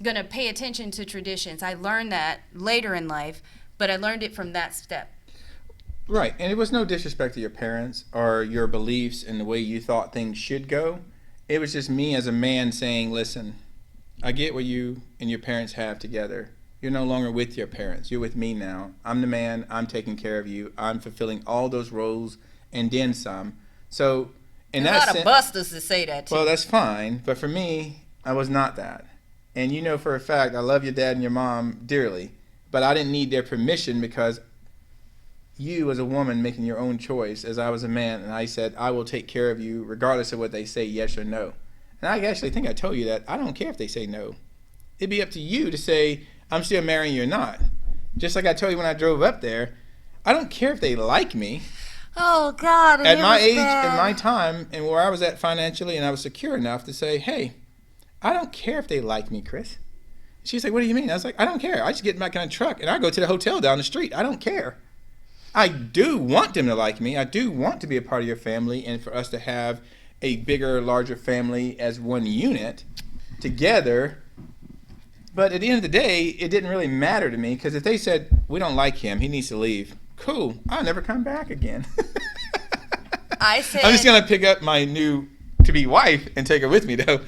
going to pay attention to traditions. I learned that later in life, but I learned it from that step. Right, and it was no disrespect to your parents or your beliefs and the way you thought things should go. It was just me as a man saying, listen, I get what you and your parents have together. You're no longer with your parents. You're with me now. I'm the man. I'm taking care of you. I'm fulfilling all those roles and then some. So in There's that a lot sense, of busters that say that too. well, that's fine. But for me, I was not that. And you know for a fact, I love your dad and your mom dearly. But I didn't need their permission because you as a woman making your own choice, as I was a man, and I said, I will take care of you regardless of what they say, yes or no. And I actually think I told you that. I don't care if they say no. It'd be up to you to say, I'm still marrying you or not. Just like I told you when I drove up there, I don't care if they like me. Oh, God. At my age, in my time, and where I was at financially, and I was secure enough to say, hey, I don't care if they like me, Chris. She's like, what do you mean? I was like, I don't care. I just get back in a truck and I go to the hotel down the street. I don't care. I do want them to like me. I do want to be a part of your family and for us to have a bigger, larger family as one unit together. But at the end of the day, it didn't really matter to me because if they said, we don't like him, he needs to leave, cool. I'll never come back again. I said, I'm just going to pick up my new to-be wife and take her with me, though.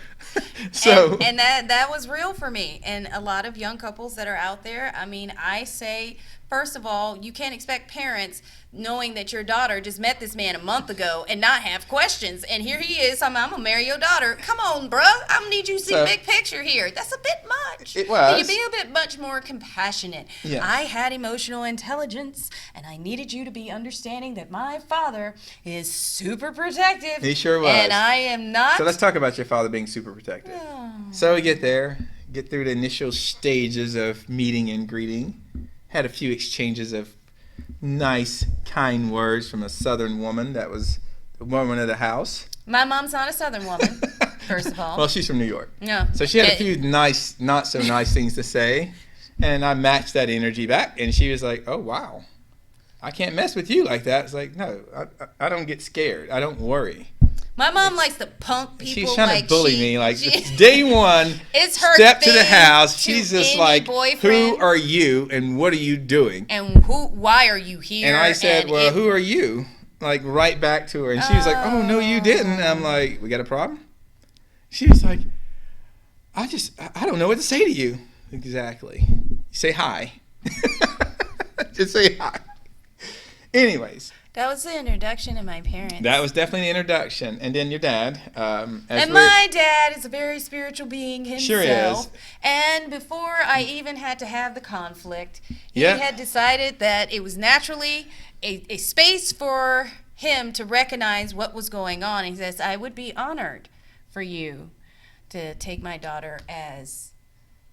So and that was real for me. And a lot of young couples that are out there, I mean, I say, first of all, you can't expect parents knowing that your daughter just met this man a month ago and not have questions. And here he is, I'm going to marry your daughter. Come on, bruh. I'm going to need you to see big picture here. That's a bit much. It was. Can you be a bit much more compassionate? Yes. I had emotional intelligence, and I needed you to be understanding that my father is super protective. He sure was. And I am not. So let's talk about your father being super protective. So we get there, get through the initial stages of meeting and greeting. Had a few exchanges of nice, kind words from a Southern woman that was the woman of the house. My mom's not a Southern woman, first of all. Well, she's from New York. Yeah. So she had a few nice, not so nice things to say. And I matched that energy back. And she was like, oh, wow. I can't mess with you like that. It's like, no, I don't get scared. I don't worry. My mom likes to punk people. She's trying like to bully me. Like, day one, it's her step to the thing house. to She's just any like, boyfriend. who are you and what are you doing? And why are you here? And I said, well, who are you? Like, right back to her. And she was like, oh, no, you didn't. And I'm like, we got a problem? She was like, I don't know what to say to you. Exactly. Say hi. Just say hi. Anyways. That was the introduction to my parents. That was definitely the introduction. And then your dad. And my dad is a very spiritual being himself. Sure is. And before I even had to have the conflict, he had decided that it was naturally a space for him to recognize what was going on. He says, I would be honored for you to take my daughter as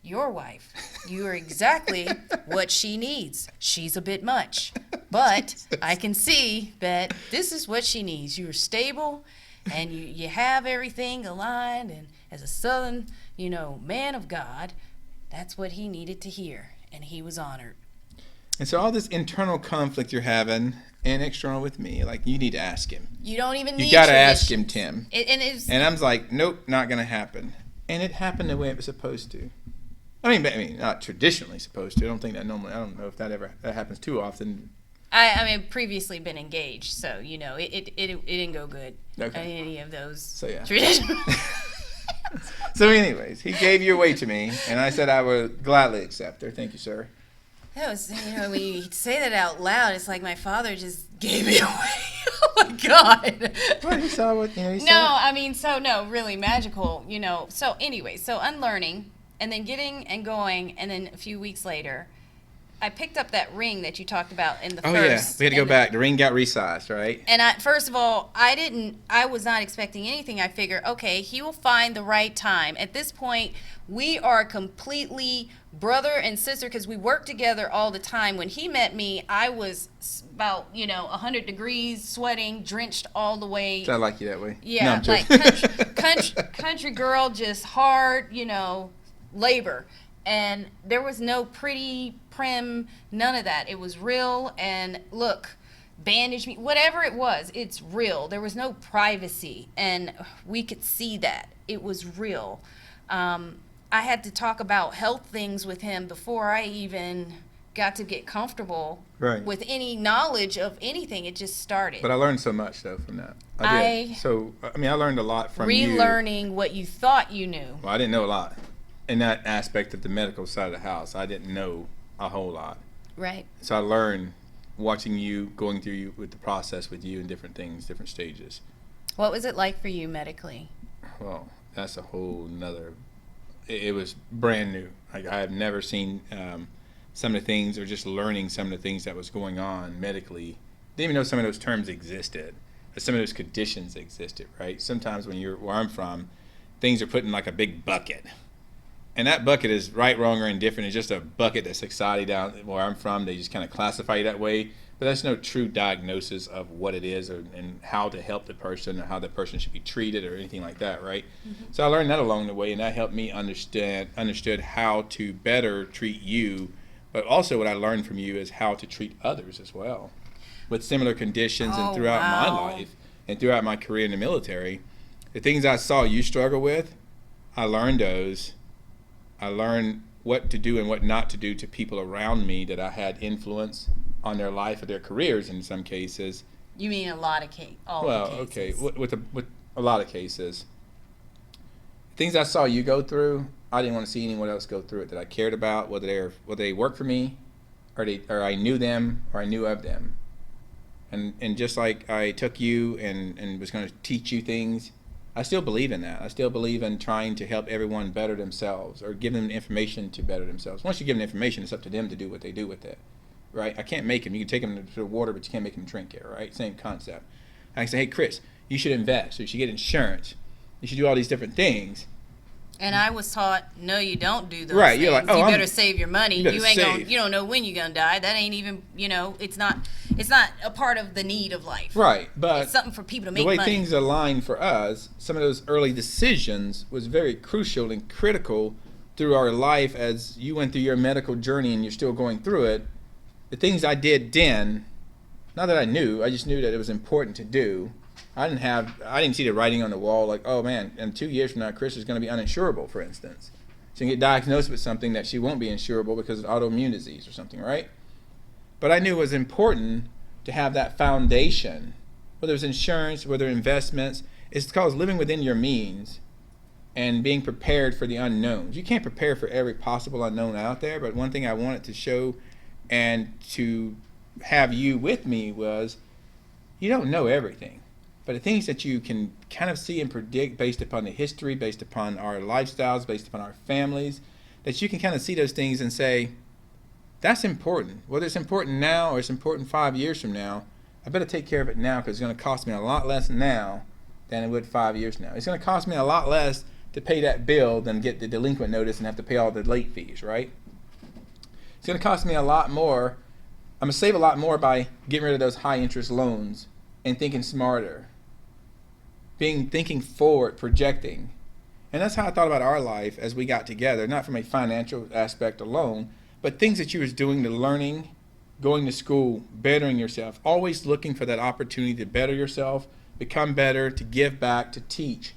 your wife. You are exactly what she needs. She's a bit much. But I can see that this is what she needs. You're stable and you have everything aligned, and as a Southern, man of God, that's what he needed to hear, and he was honored. And so all this internal conflict you're having and external with me, like, you need to ask him. You don't even need You got to tradition. ask him, Tim. And I'm like, nope, not going to happen. And it happened the way it was supposed to. I mean, not traditionally supposed to. I don't know if that happens too often. I previously been engaged, so it didn't go good. Okay. Any of those. So yeah. Traditional. So anyways, he gave you away to me, and I said I would gladly accept her. Thank you, sir. That was, when you say that out loud, it's like my father just gave me away. Oh my God. Well, you saw what you saw. No, I mean, really magical, So anyway, so unlearning, and then getting and going, and then a few weeks later, I picked up that ring that you talked about in the first. Oh yeah, we had to go back. The ring got resized, right? And first of all, I was not expecting anything. I figured, okay, he will find the right time. At this point, we are completely brother and sister because we work together all the time. When he met me, I was about 100 degrees, sweating, drenched all the way. I like you that way. Yeah, no, like country girl, just hard, labor. And there was no pretty prim, none of that. It was real, and look, bandage me, whatever it was, it's real. There was no privacy, and we could see that. It was real. I had to talk about health things with him before I even got to get comfortable with any knowledge of anything. It just started. But I learned so much, though, from that. I did. So, I learned a lot from you. Relearning what you thought you knew. Well, I didn't know a lot. In that aspect of the medical side of the house, I didn't know a whole lot. Right. So I learned watching you, going through you with the process with you in different things, different stages. What was it like for you medically? Well, that's a whole nother. It was brand new. Like, I have never seen some of the things, or just learning some of the things that was going on medically. Didn't even know some of those terms existed, or some of those conditions existed. Right. Sometimes when you're where I'm from, things are put in like a big bucket. And that bucket is right, wrong, or indifferent. It's just a bucket that society down where I'm from, they just kind of classify you that way. But that's no true diagnosis of what it is, and how to help the person, or how the person should be treated, or anything like that, right? Mm-hmm. So I learned that along the way, and that helped me understood how to better treat you. But also what I learned from you is how to treat others as well, with similar conditions. And throughout my life and throughout my career in the military, the things I saw you struggle with, I learned those. I learned what to do and what not to do to people around me that I had influence on their life or their careers in some cases. You mean a lot of cases? Well, okay, with a lot of cases. Things I saw you go through, I didn't want to see anyone else go through it that I cared about, whether they worked for me, or I knew them, or I knew of them. And just like I took you and was going to teach you things, I still believe in that. I still believe in trying to help everyone better themselves, or give them information to better themselves. Once you give them information, it's up to them to do what they do with it, right? I can't make them. You can take them to the water, but you can't make them drink it, right? Same concept. I can say, hey, Chris, you should invest, or you should get insurance. You should do all these different things. And I was taught, no, you don't do those right, things. You're like, oh, you better save your money. You ain't gonna, you don't know when you're gonna die. That ain't even, it's not a part of the need of life. Right, but it's something for people to make money. The way money. things aligned for us, some of those early decisions was very crucial and critical through our life as you went through your medical journey and you're still going through it. The things I did then, not that I knew, I just knew that it was important to do. I didn't see the writing on the wall like, oh man, in 2 years from now, Chris is going to be uninsurable, for instance. She can get diagnosed with something that she won't be insurable because of autoimmune disease or something, right? But I knew it was important to have that foundation, whether it's insurance, whether investments. It's called living within your means. and being prepared for the unknowns. You can't prepare for every possible unknown out there, but one thing I wanted to show and to have you with me was you don't know everything, but the things that you can kind of see and predict based upon the history, based upon our lifestyles, based upon our families, that you can kind of see those things and say, that's important. Whether it's important now or it's important 5 years from now, I better take care of it now because it's going to cost me a lot less now than it would 5 years from now. It's going to cost me a lot less to pay that bill than get the delinquent notice and have to pay all the late fees, right? It's going to cost me a lot more. I'm going to save a lot more by getting rid of those high interest loans and thinking smarter, thinking forward, projecting. And that's how I thought about our life as we got together, not from a financial aspect alone, but things that you was doing, the learning, going to school, bettering yourself, always looking for that opportunity to better yourself, become better, to give back, to teach.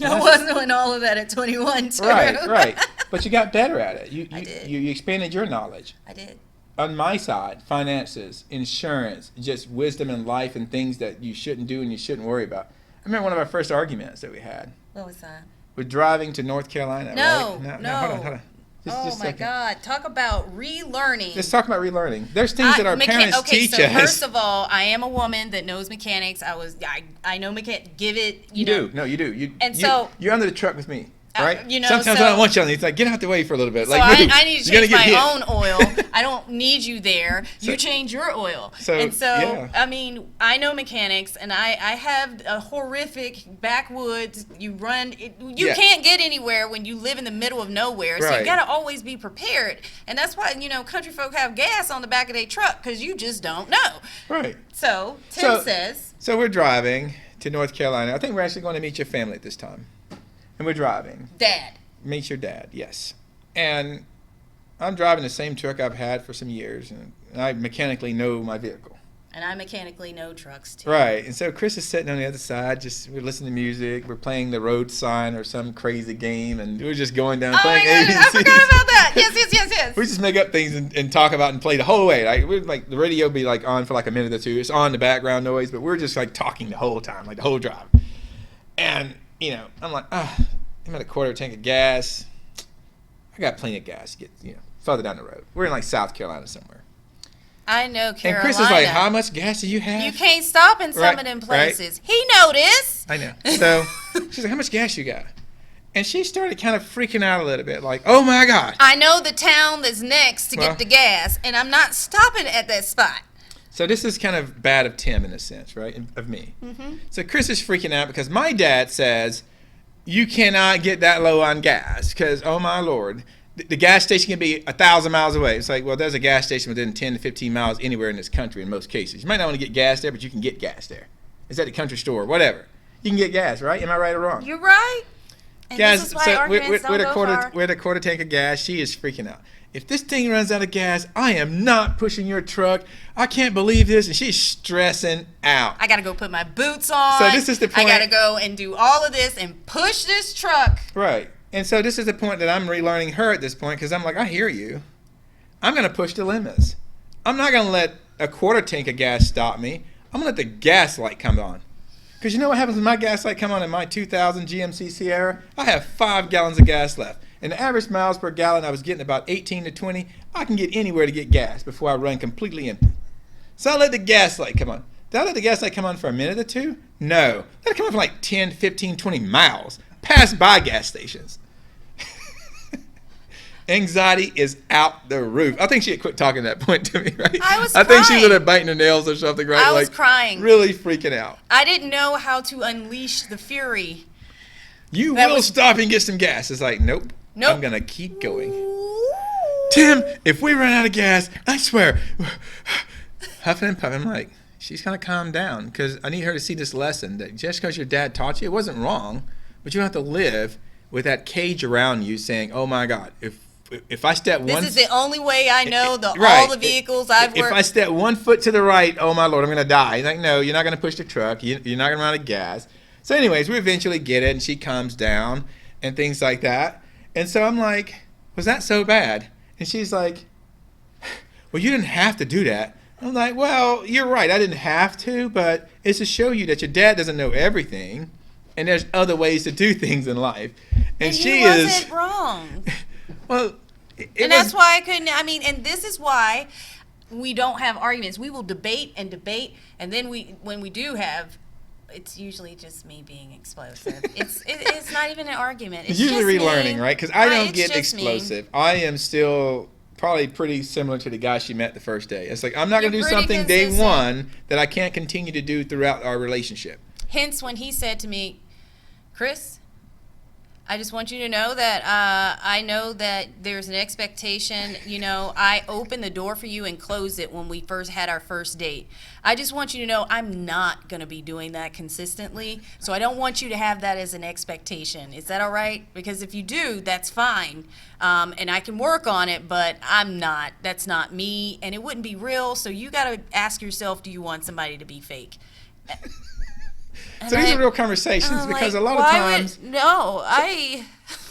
I wasn't doing all of that at 21 too. Right. But you got better at it. I did. You expanded your knowledge. I did. On my side, finances, insurance, just wisdom in life and things that you shouldn't do and you shouldn't worry about. I remember one of our first arguments that we had. What was that? We're driving to North Carolina. No, right? no. Hold on. Oh Just a my second. God! Talk about relearning. Let's talk about relearning. There's things that our parents teach so us. First of all, I am a woman that knows mechanics. I know mechanics. Give it. You know. do. No, you do. So you're under the truck with me. Right? You know, sometimes I don't want you on. It's like, get out the way for a little bit. So like, move. I need to You're change gonna get my hit. own oil. I don't need you there. You change your oil. Yeah. I mean, I know mechanics, and I have a horrific backwoods. You can't get anywhere when you live in the middle of nowhere. So Right. you got to always be prepared. And that's why, country folk have gas on the back of their truck because you just don't know. Right. So Tim says. So we're driving to North Carolina. I think we're actually going to meet your family at this time. And we're driving. Dad. Meet your dad, yes. And I'm driving the same truck I've had for some years, and I mechanically know my vehicle. And I mechanically know trucks too. Right. And so Chris is sitting on the other side, we're listening to music, we're playing the road sign or some crazy game, and we're just going down playing my God, I ABCs. forgot about that. Yes. We just make up things and talk about and play the whole way. Like the radio be like on for like a minute or two. It's on the background noise, but we're just like talking the whole time, like the whole drive. And I'm like, I'm at a quarter tank of gas. I got plenty of gas to get further down the road. We're in like South Carolina somewhere. I know Carolina. And Chris is like, how much gas do you have? You can't stop in some of them places. He noticed. I know. So she's like, how much gas you got? And she started kind of freaking out a little bit, like, oh my God. I know the town that's next to get the gas, and I'm not stopping at that spot. So this is kind of bad of Tim in a sense, right? Of me. Mm-hmm. So Chris is freaking out because my dad says, you cannot get that low on gas because, oh my Lord, the gas station can be 1,000 miles away. It's like, well, there's a gas station within 10 to 15 miles anywhere in this country in most cases. You might not want to get gas there, but you can get gas there. It's at the country store, whatever. You can get gas, right? Am I right or wrong? You're right. And this is why arguments don't go far. We're at a quarter tank of gas. She is freaking out. If this thing runs out of gas, I am not pushing your truck. I can't believe this. And she's stressing out. I got to go put my boots on. So this is the point. I got to go and do all of this and push this truck. Right. And so this is the point that I'm relearning her at this point because I'm like, I hear you. I'm going to push the limits. I'm not going to let a quarter tank of gas stop me. I'm going to let the gas light come on. Because you know what happens when my gas light come on in my 2000 GMC Sierra? I have 5 gallons of gas left. And the average miles per gallon, I was getting about 18 to 20. I can get anywhere to get gas before I run completely empty. So I let the gas light come on. Did I let the gas light come on for a minute or two? No. Let it come on for like 10, 15, 20 miles. Pass by gas stations. Anxiety is out the roof. I think she had quit talking at that point to me, right? I was I think she was crying. biting her nails or something, right? I was crying. Really freaking out. I didn't know how to unleash the fury. You That will was- stop and get some gas. It's like, nope. Nope. I'm going to keep going. Tim, if we run out of gas, I swear. Huffing and puffing. I'm like, she's going to calm down because I need her to see this lesson that just because your dad taught you, it wasn't wrong, but you don't have to live with that cage around you saying, oh my God, if I step This one... is the only way I know Right. all the vehicles I've worked. If I step 1 foot to the right, oh my Lord, I'm going to die. He's like, no, you're not going to push the truck. You're not going to run out of gas. So anyways, we eventually get it, and she calms down and things like that. And so I'm like, was that so bad? And she's like, well, you didn't have to do that. I'm like, well, you're right. I didn't have to, but it's to show you that your dad doesn't know everything. and there's other ways to do things in life. And she he wasn't wrong. Well, And that's why I couldn't. I mean, and this is why we don't have arguments. We will debate and debate, and then when we do have, it's usually just me being explosive. It's not even an argument. It's usually just relearning, me. right? Because I don't It's get just me. explosive. I am still probably pretty similar to the guy she met the first day. It's like, I'm not going to You're do pretty something day consistent. one that I can't continue to do throughout our relationship. Hence, when he said to me, Chris, I just want you to know that I know that there's an expectation. You know, I opened the door for you and closed it when we first had our first date. I just want you to know I'm not going to be doing that consistently. So I don't want you to have that as an expectation. Is that all right? Because if you do, that's fine. And I can work on it, but I'm not. That's not me. And it wouldn't be real. So you got to ask yourself, do you want somebody to be fake? So these are real conversations because a lot of times.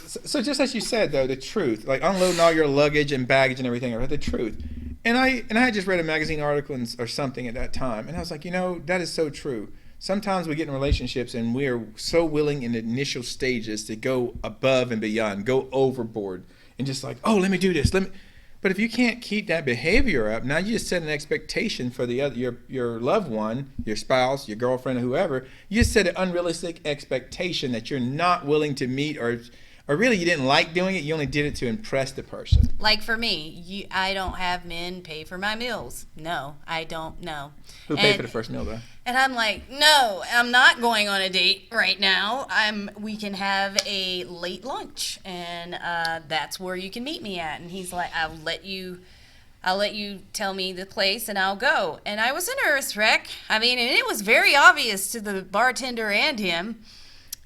So just as you said, though, the truth, like unloading all your luggage and baggage and everything, the truth. And I had just read a magazine article or something at that time, and I was like, you know, that is so true. Sometimes we get in relationships and we are so willing in the initial stages to go above and beyond, go overboard, and just like, oh, let me do this, But if you can't keep that behavior up, now you just set an expectation for the other, your loved one, your spouse, your girlfriend, or whoever. You just set an unrealistic expectation that you're not willing to meet, or really you didn't like doing it. You only did it to impress the person. Like for me, I don't have men pay for my meals. No, I don't know. Who paid for the first meal, though? And I'm like, no, I'm not going on a date right now. We can have a late lunch, and that's where you can meet me at. And he's like, I'll let you tell me the place, and I'll go. And I was a nervous wreck. I mean, and it was very obvious to the bartender and him.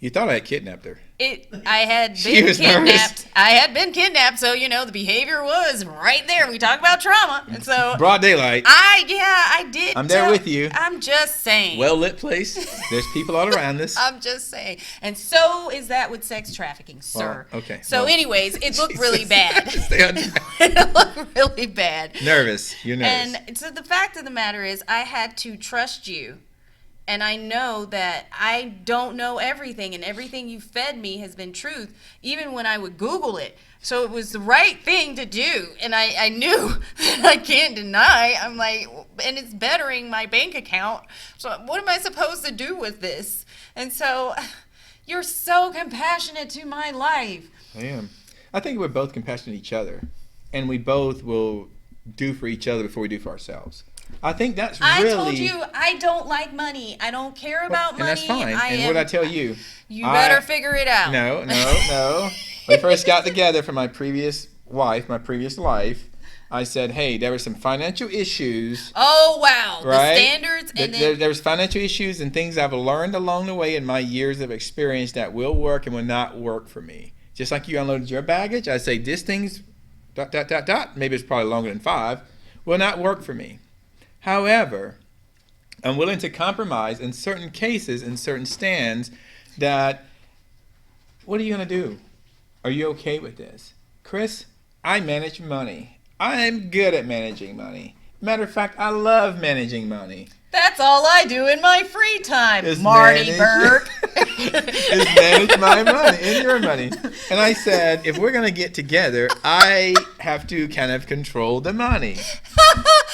You thought I had kidnapped her. I had She been was kidnapped. nervous. I had been kidnapped, so the behavior was right there. We talk about trauma, and so Broad daylight. I did. I'm there with you. I'm just saying. Well lit place. There's people all around us. I'm just saying. And so is that with sex trafficking, sir. Well, okay. So, anyways, it looked really bad. Stay on track. It looked really bad. Nervous. You're nervous. And so the fact of the matter is, I had to trust you. And I know that I don't know everything, and everything you fed me has been truth, even when I would Google it. So it was the right thing to do, and I knew that I can't deny. I'm like, and it's bettering my bank account. So what am I supposed to do with this? And so you're so compassionate to my life. I am. I think we're both compassionate to each other, and we both will do for each other before we do for ourselves. I think that's really... I told you I don't like money. I don't care about money. And that's fine. And what did I tell you? You better figure it out. No. When we first got together for my previous wife, my previous life, I said, hey, there were some financial issues. Oh, wow. Right? The standards. And then there was financial issues and things I've learned along the way in my years of experience that will work and will not work for me. Just like you unloaded your baggage, I say, this thing's ... maybe it's probably longer than 5, will not work for me. However, I'm willing to compromise in certain cases, in certain stands, that, what are you going to do? Are you okay with this? Chris, I manage money. I'm good at managing money. Matter of fact, I love managing money. that's all I do in my free time, Is Marty manage- Burke. Is manage my money and your money. And I said, if we're going to get together, I have to kind of control the money.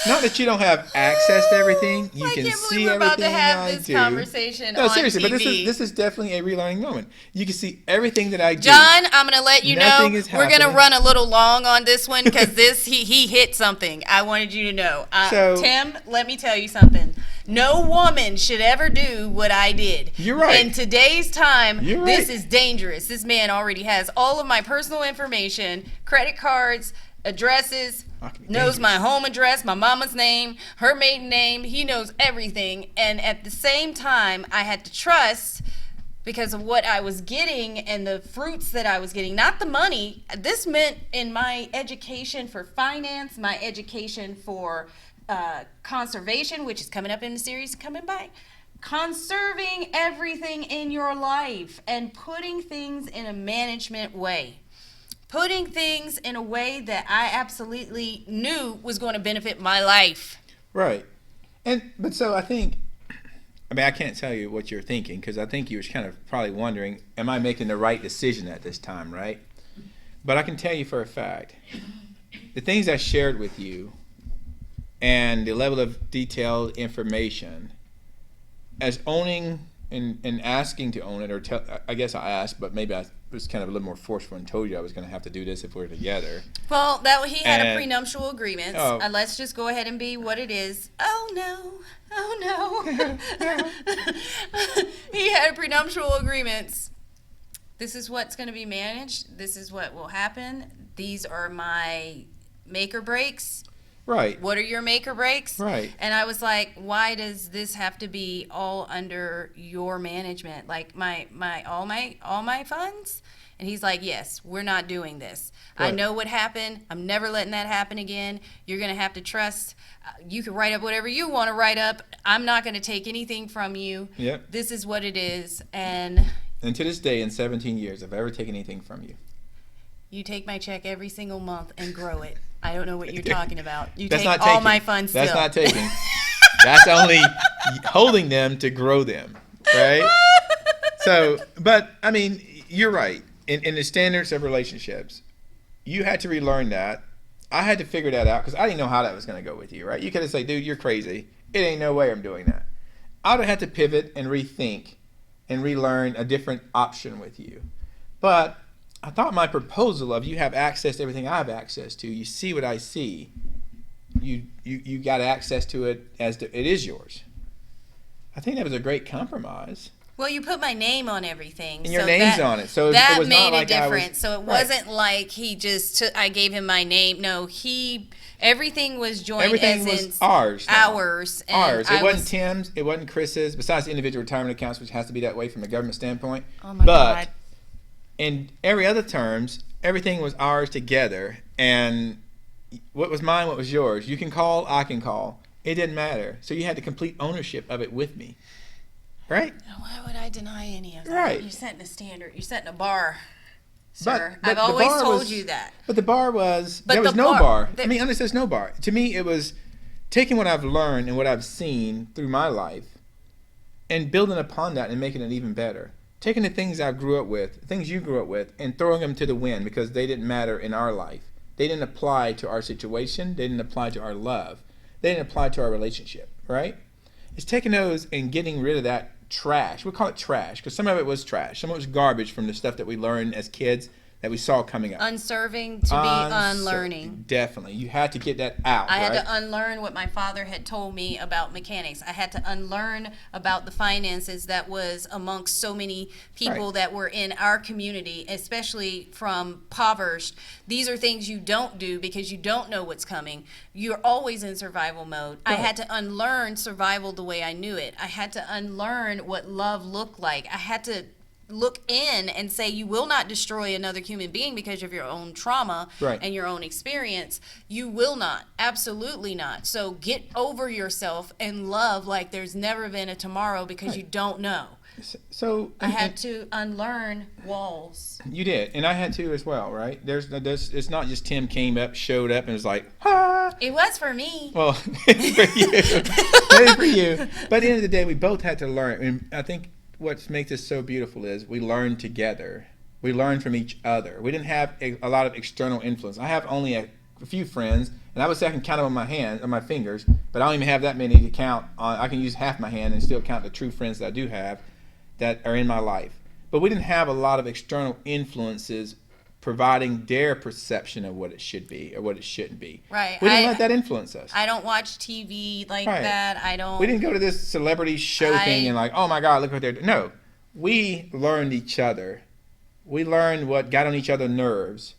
Not that you don't have access to everything. You I can can't see believe we're about to everything have I this do. conversation No, on seriously, but TV. this is definitely a relearning moment. You can see everything that I do. John, I'm going to let you Nothing know is we're going to happening. run a little long on this one because he hit something. I wanted you to know. Tim, let me tell you something. No woman should ever do what I did. You're right. In today's time, You're this right. is dangerous. This man already has all of my personal information, credit cards, addresses, knows my home address, my mama's name, her maiden name. He knows everything. And at the same time, I had to trust because of what I was getting and the fruits that I was getting, not the money. This meant in my education for finance, my education for conservation, which is coming up in the series coming by. Conserving everything in your life and putting things in a management way. Putting things in a way that I absolutely knew was going to benefit my life. Right. But so I think I mean, I can't tell you what you're thinking because I think you were kind of probably wondering, am I making the right decision at this time, right? But I can tell you for a fact, the things I shared with you and the level of detailed information as owning and asking to own it, or I guess I asked, but maybe I was kind of a little more forceful and told you I was going to have to do this if we were together. Well, he had a And- prenuptial agreement. Oh. Let's just go ahead and be what it is. Oh no. He had prenuptial agreements. This is what's going to be managed. This is what will happen. These are my make or breaks. Right. What are your make or breaks? Right. And I was like, why does this have to be all under your management? Like all my funds? And he's like, yes, we're not doing this. I Right. know what happened. I'm never letting that happen again. You're going to have to trust. You can write up whatever you want to write up. I'm not going to take anything from you. Yep. This is what it is. And And to this day, in 17 years, I've ever taken anything from you. you take my check every single month and grow it. I don't know what you're talking about. You That's take not all taking. my funds That's still. not taking. That's only holding them to grow them, right? So, but I mean, you're right. In the standards of relationships, you had to relearn that. I had to figure that out because I didn't know how that was going to go with you, right? You could have said, dude, you're crazy. It ain't no way I'm doing that. I would have had to pivot and rethink and relearn a different option with you. But I thought my proposal of you have access to everything I have access to, you see what I see, you got access to it it is yours. I think that was a great compromise. Well, you put my name on everything. And your so name's that, on it, so that it was made not like a I was- difference. So it Right. wasn't like he just took, I gave him my name. No, everything was joined Everything as was in ours. now. ours. And Ours. It I wasn't was, Tim's. It wasn't Chris's. Besides the individual retirement accounts, which has to be that way from a government standpoint. oh my but God. in every other terms, everything was ours together. And what was mine, what was yours. You can call, I can call. It didn't matter. So you had the complete ownership of it with me. Right? Why would I deny any of that? Right. You're setting a standard. You're setting a bar, sir. But I've the always bar told was- you that. But the bar was, But there was the no bar- bar. the- I mean, honestly, there's no bar. To me, it was taking what I've learned and what I've seen through my life and building upon that and making it even better. Taking the things I grew up with, things you grew up with, and throwing them to the wind because they didn't matter in our life. They didn't apply to our situation. They didn't apply to our love. They didn't apply to our relationship, right? It's taking those and getting rid of that trash. We call it trash because some of it was trash. Some of it was garbage from the stuff that we learned as kids that we saw coming up. Unserving to be unlearning. Definitely. You had to get that out, I had right? to unlearn what my father had told me about mechanics. I had to unlearn about the finances that was amongst so many people Right. that were in our community, especially from impoverished. These are things you don't do because you don't know what's coming. You're always in survival mode. I Right. had to unlearn survival the way I knew it. I had to unlearn what love looked like. I had to look in and say you will not destroy another human being because of your own trauma Right. and your own experience. You will not. Absolutely not. So get over yourself and love like there's never been a tomorrow because you don't know. So I had to unlearn walls. you did, and I had to as well, right? There's it's not just Tim showed up and was like, ah. It was for me. Well, maybe for you, maybe for you. But at the end of the day, we both had to learn, and I think what makes this so beautiful is we learn together. We learn from each other. We didn't have a lot of external influence. I have only a few friends, and I would say I can count them on my fingers, but I don't even have that many to count on. I can use half my hand and still count the true friends that I do have that are in my life. But we didn't have a lot of external influences providing their perception of what it should be or what it shouldn't be. Right. We didn't let that influence us. I don't watch TV like Right. that. I don't. We didn't go to this celebrity show thing and like, oh my God, look what they're doing. No, we learned each other. We learned what got on each other's nerves.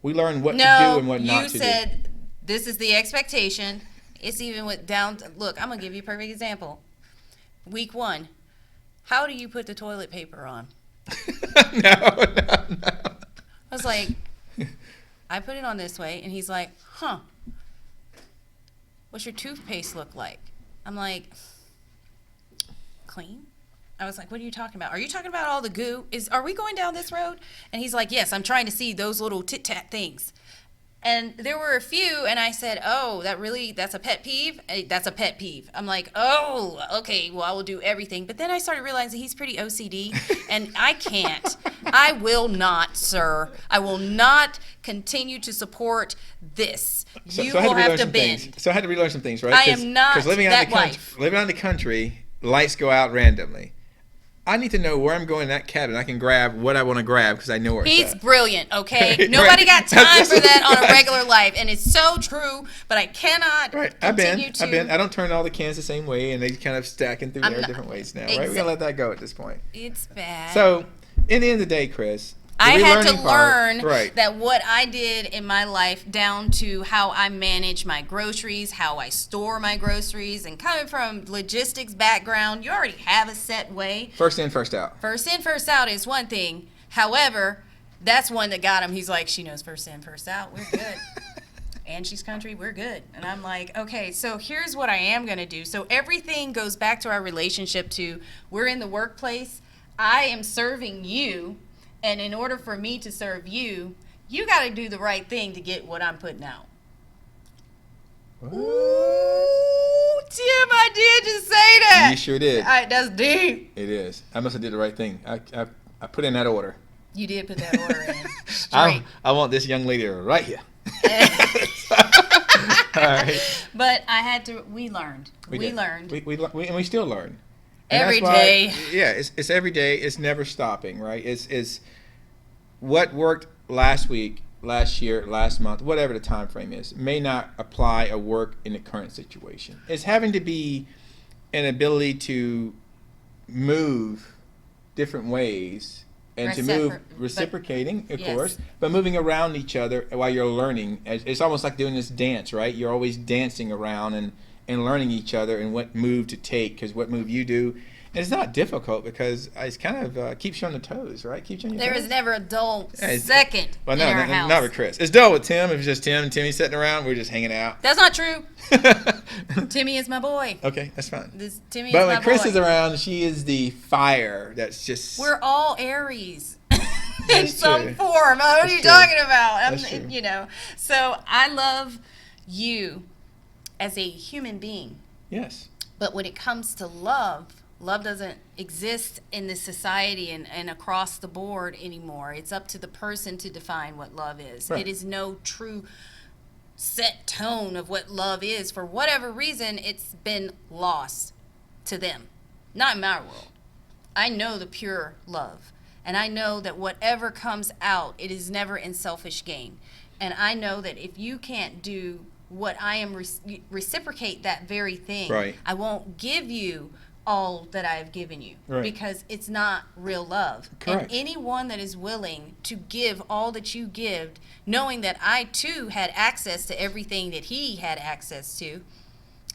We learned what to do and what not to do. You said this is the expectation. It's even with look, I'm going to give you a perfect example. Week 1. How do you put the toilet paper on? No. I was like, I put it on this way. And he's like, huh. What's your toothpaste look like? I'm like, clean? I was like, what are you talking about? Are you talking about all the goo? Are we going down this road? And he's like, yes, I'm trying to see those little tit-tat things. And there were a few, and I said, oh, that's a pet peeve? That's a pet peeve. I'm like, oh, okay, well, I will do everything. But then I started realizing he's pretty OCD, and I can't. I will not, sir. I will not continue to support this. You will have to bend. So I had to relearn some things, right? I am not that wife. Living out in the country, lights go out randomly. I need to know where I'm going in that cabin. I can grab what I want to grab because I know where it's at. He's brilliant, okay? Nobody got time for that on a regular life, and it's so true, but I cannot continue to... I don't turn all the cans the same way, and they kind of stacking through there different ways now, right? We're going to let that go at this point. It's bad. So, in the end of the day, Chris... I had to learn that what I did in my life, down to how I manage my groceries, how I store my groceries, and coming from logistics background, you already have a set way. First in, first out. First in, first out is one thing. However, that's one that got him. He's like, she knows first in, first out. We're good. And she's country, we're good. And I'm like, okay, so here's what I am going to do. So everything goes back to our relationship to, we're in the workplace. I am serving you. And in order for me to serve you, you got to do the right thing to get what I'm putting out. Ooh, Tim, I did just say that. You sure did. That's deep. It is. I must have did the right thing. I put in that order. You did put that order in. Straight. I want this young lady right here. All right. But I had to. We learned. We learned. And we still learn. Every day. Yeah, it's every day. It's never stopping, right? It's what worked last week, last year, last month, whatever the time frame is, may not apply or work in the current situation. It's having to be an ability to move different ways and to move reciprocating, of course, but moving around each other while you're learning. It's almost like doing this dance, right? You're always dancing around and learning each other and what move to take, because what move you do, and it's not difficult because it's kind of keeps you on the toes, right? Keeps you on your toes. There is never a dull second in our house. Not with Chris. It's dull with Tim. If it's just Tim and Timmy sitting around, we're just hanging out. That's not true. Timmy is my boy. Okay, that's fine. Timmy but is my when Chris boy. is around, she is the fire that's just... We're all Aries. In some form. What are you talking about? That's true. You know. So I love you as a human being. Yes. But when it comes to love doesn't exist in this society and across the board anymore. It's up to the person to define what love is. Right. It is no true set tone of what love is. For whatever reason, it's been lost to them. Not in my world. I know the pure love. And I know that whatever comes out, it is never in selfish gain. And I know that if you can't do what I am, reciprocate that very thing, right, I won't give you all that I have given you, right, because it's not real love. Correct. And anyone that is willing to give all that you give, knowing that I too had access to everything that he had access to,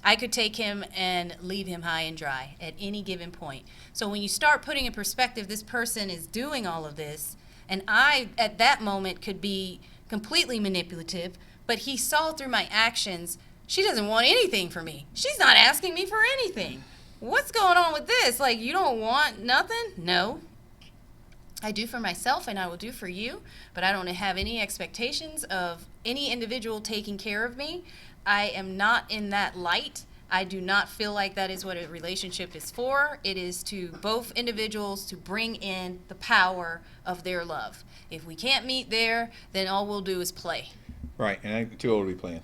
I could take him and leave him high and dry at any given point. So when you start putting in perspective, this person is doing all of this, and I, at that moment, could be completely manipulative, but he saw through my actions, she doesn't want anything from me. She's not asking me for anything. What's going on with this? Like, you don't want nothing? No. I do for myself and I will do for you, but I don't have any expectations of any individual taking care of me. I am not in that light. I do not feel like that is what a relationship is for. It is to both individuals to bring in the power of their love. If we can't meet there, then all we'll do is play. Right, and I'm too old to be playing.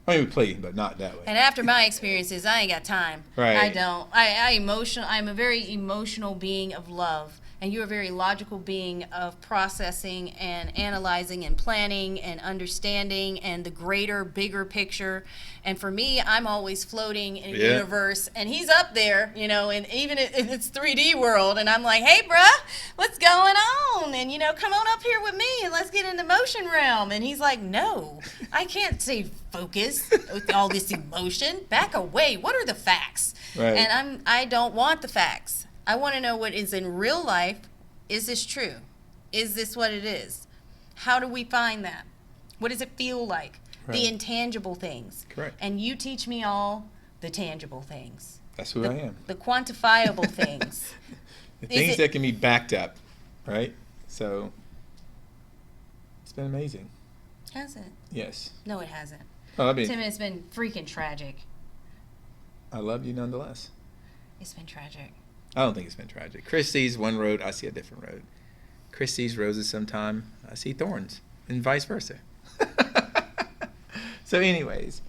I mean, we play, but not that way. And after my experiences, I ain't got time. Right. I don't. I'm a very emotional being of love. And you're a very logical being of processing and analyzing and planning and understanding and the greater, bigger picture. And for me, I'm always floating in a universe, and he's up there, you know, and even in its 3D world. And I'm like, hey, bruh, what's going on? And, you know, come on up here with me and let's get in the motion realm. And he's like, no, I can't stay focused with all this emotion. Back away. What are the facts? Right. And I don't want the facts. I want to know what is in real life. Is this true? Is this what it is? How do we find that? What does it feel like? Right. The intangible things. Correct. And you teach me all the tangible things. That's who I am. The quantifiable things. The things that can be backed up, right? So it's been amazing. Has it? Yes. No, it hasn't. Oh, I mean, Tim, it's been freaking tragic. I love you nonetheless. It's been tragic. I don't think it's been tragic. Chris sees one road, I see a different road. Chris sees roses sometime, I see thorns, and vice versa. So anyways,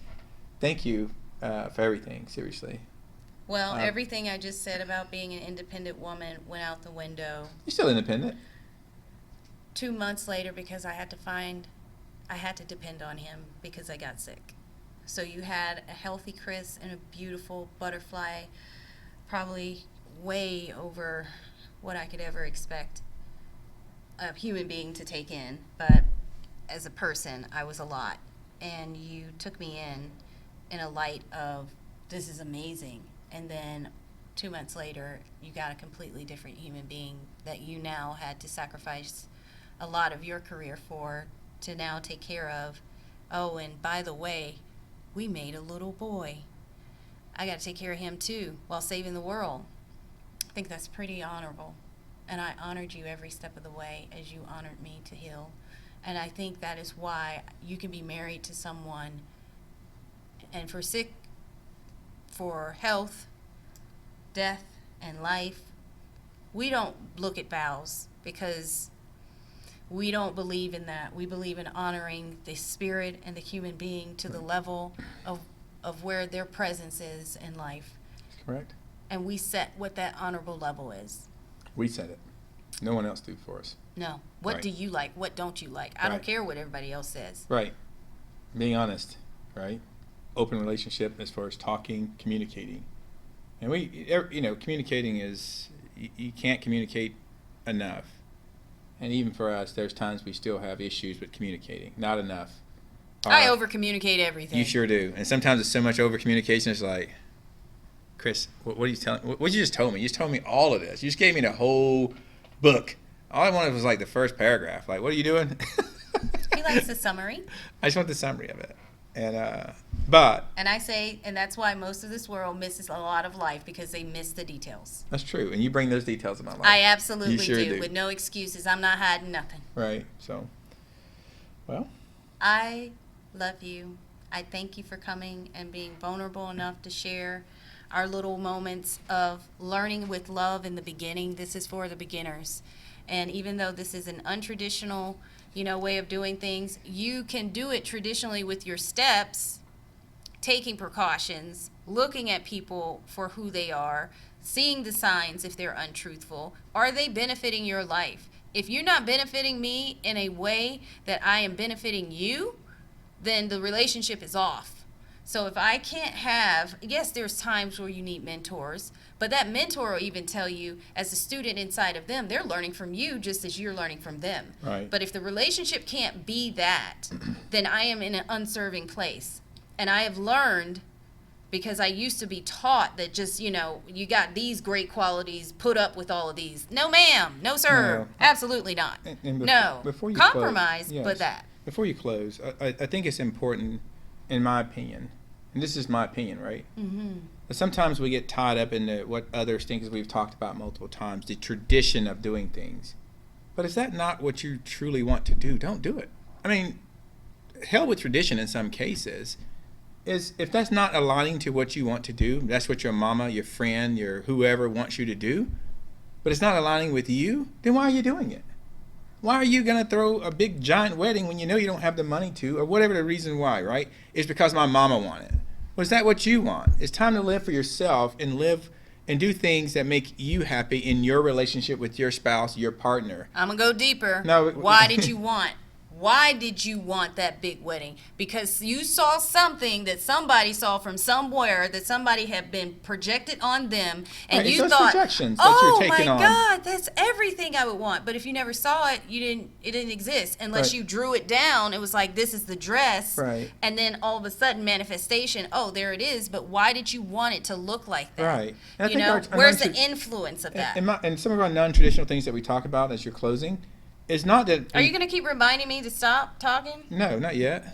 thank you for everything, seriously. Well, everything I just said about being an independent woman went out the window You're still independent. 2 months later because I had to depend on him because I got sick. So you had a healthy Chris and a beautiful butterfly, probably way over what I could ever expect a human being to take in. But as a person, I was a lot. And you took me in a light of, this is amazing. And then 2 months later, you got a completely different human being that you now had to sacrifice a lot of your career for to now take care of. Oh, and by the way, we made a little boy. I got to take care of him too while saving the world. I think that's pretty honorable. And I honored you every step of the way as you honored me to heal. And I think that is why you can be married to someone and for health, death, and life, we don't look at vows because we don't believe in that. We believe in honoring the spirit and the human being to the level of where their presence is in life. Correct. And we set what that honorable level is. We said it. No one else do for us. No. What Right. do you like? What don't you like? I don't Right. care what everybody else says. Right. Being honest, right? Open relationship as far as talking, communicating. And communicating is, you can't communicate enough. And even for us, there's times we still have issues with communicating. Not enough. I over-communicate everything. You sure do. And sometimes it's so much over-communication, it's like, Chris, what are you telling? What you just told me? You just told me all of this. You just gave me the whole book. All I wanted was like the first paragraph. Like, what are you doing? He likes the summary. I just want the summary of it. And but And I say, and that's why most of this world misses a lot of life, because they miss the details. that's true. And you bring those details in my life. I absolutely You sure do, with no excuses. I'm not hiding nothing. Right. So, well, I love you. I thank you for coming and being vulnerable enough to share our little moments of learning with love in the beginning. This is for the beginners. And even though this is an untraditional, way of doing things, you can do it traditionally with your steps, taking precautions, looking at people for who they are, seeing the signs if they're untruthful. Are they benefiting your life? If you're not benefiting me in a way that I am benefiting you, then the relationship is off. So if I can't yes, there's times where you need mentors, but that mentor will even tell you, as a student inside of them, they're learning from you just as you're learning from them. Right. But if the relationship can't be that, then I am in an unserving place. And I have learned, because I used to be taught that just, you got these great qualities, put up with all of these. No, ma'am. No, sir. No. Absolutely not. And No. before you Compromise, close, yes. but that. Before you close, I think it's important, in my opinion, and this is my opinion, right? Mm-hmm. Sometimes we get tied up in what others think, as we've talked about multiple times, the tradition of doing things. But is that not what you truly want to do? Don't do it. I mean, hell with tradition in some cases. Is if that's not aligning to what you want to do, that's what your mama, your friend, your whoever wants you to do, but it's not aligning with you, then why are you doing it? Why are you going to throw a big giant wedding when you know you don't have the money to, or whatever the reason why, right? It's because my mama wanted it. Well, is that what you want? It's time to live for yourself and live and do things that make you happy in your relationship with your spouse, your partner. I'm going to go deeper. No, Why did you want that big wedding? Because you saw something that somebody saw from somewhere, that somebody had been projected on them, and Right, it's you those thought, projections that you're oh taking my on. God, that's everything I would want. But if you never saw it, it didn't exist unless Right. you drew it down. It was like, this is the dress. Right. And then all of a sudden, manifestation, oh, there it is. But why did you want it to look like that? Right. And I think our Where's the non-trad- influence of that? And some of our non-traditional things that we talk about as you're closing, is not that. Are you going to keep reminding me to stop talking? No, not yet.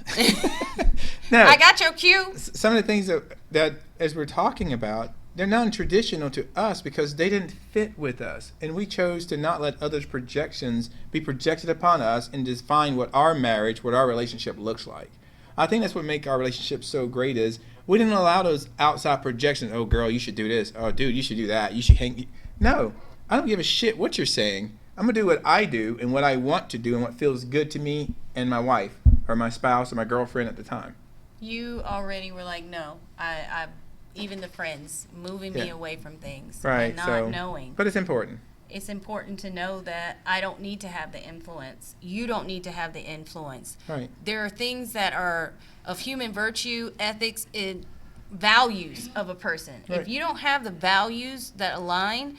No. I got your cue. Some of the things that as we're talking about they're non-traditional to us because they didn't fit with us, and we chose to not let others' projections be projected upon us and define what our marriage, what our relationship looks like. I think that's what makes our relationship so great is we didn't allow those outside projections. Oh, girl, you should do this. Oh, dude, you should do that. You should hang. No, I don't give a shit what you're saying. I'm gonna do what I do and what I want to do and what feels good to me and my wife or my spouse or my girlfriend at the time. You already were like, no, I even the friends moving me Yeah. away from things Right. and not So, knowing. but it's important. It's important to know that I don't need to have the influence. You don't need to have the influence. Right. There are things that are of human virtue, ethics, and values of a person. Right. If you don't have the values that align,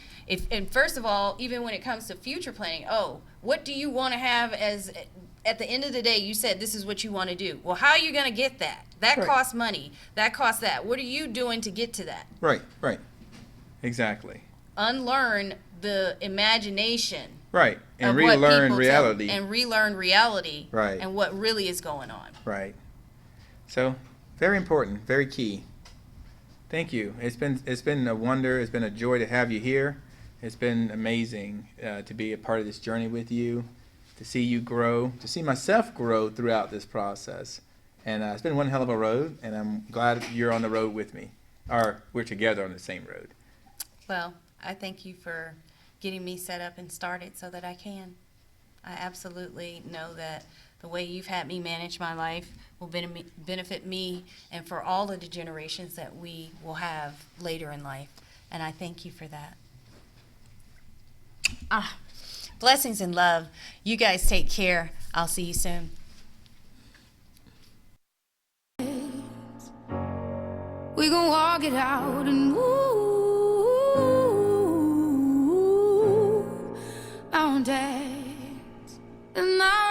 and first of all, even when it comes to future planning, what do you want to have as at the end of the day, you said this is what you want to do. Well, how are you going to get that? That Right. costs money. That costs that. What are you doing to get to that? Right. Exactly. Unlearn the imagination Right. And of what relearn people reality. and relearn reality Right. and what really is going on. Right. So, very important, very key. Thank you. It's been a wonder. It's been a joy to have you here. It's been amazing to be a part of this journey with you, to see you grow, to see myself grow throughout this process. And it's been one hell of a road, and I'm glad you're on the road with me, or we're together on the same road. Well, I thank you for getting me set up and started so that I can. I absolutely know that the way you've had me manage my life will benefit me and for all of the generations that we will have later in life. And I thank you for that. Blessings and love. You guys take care. I'll see you soon. We gon' walk it out and move mountains. And I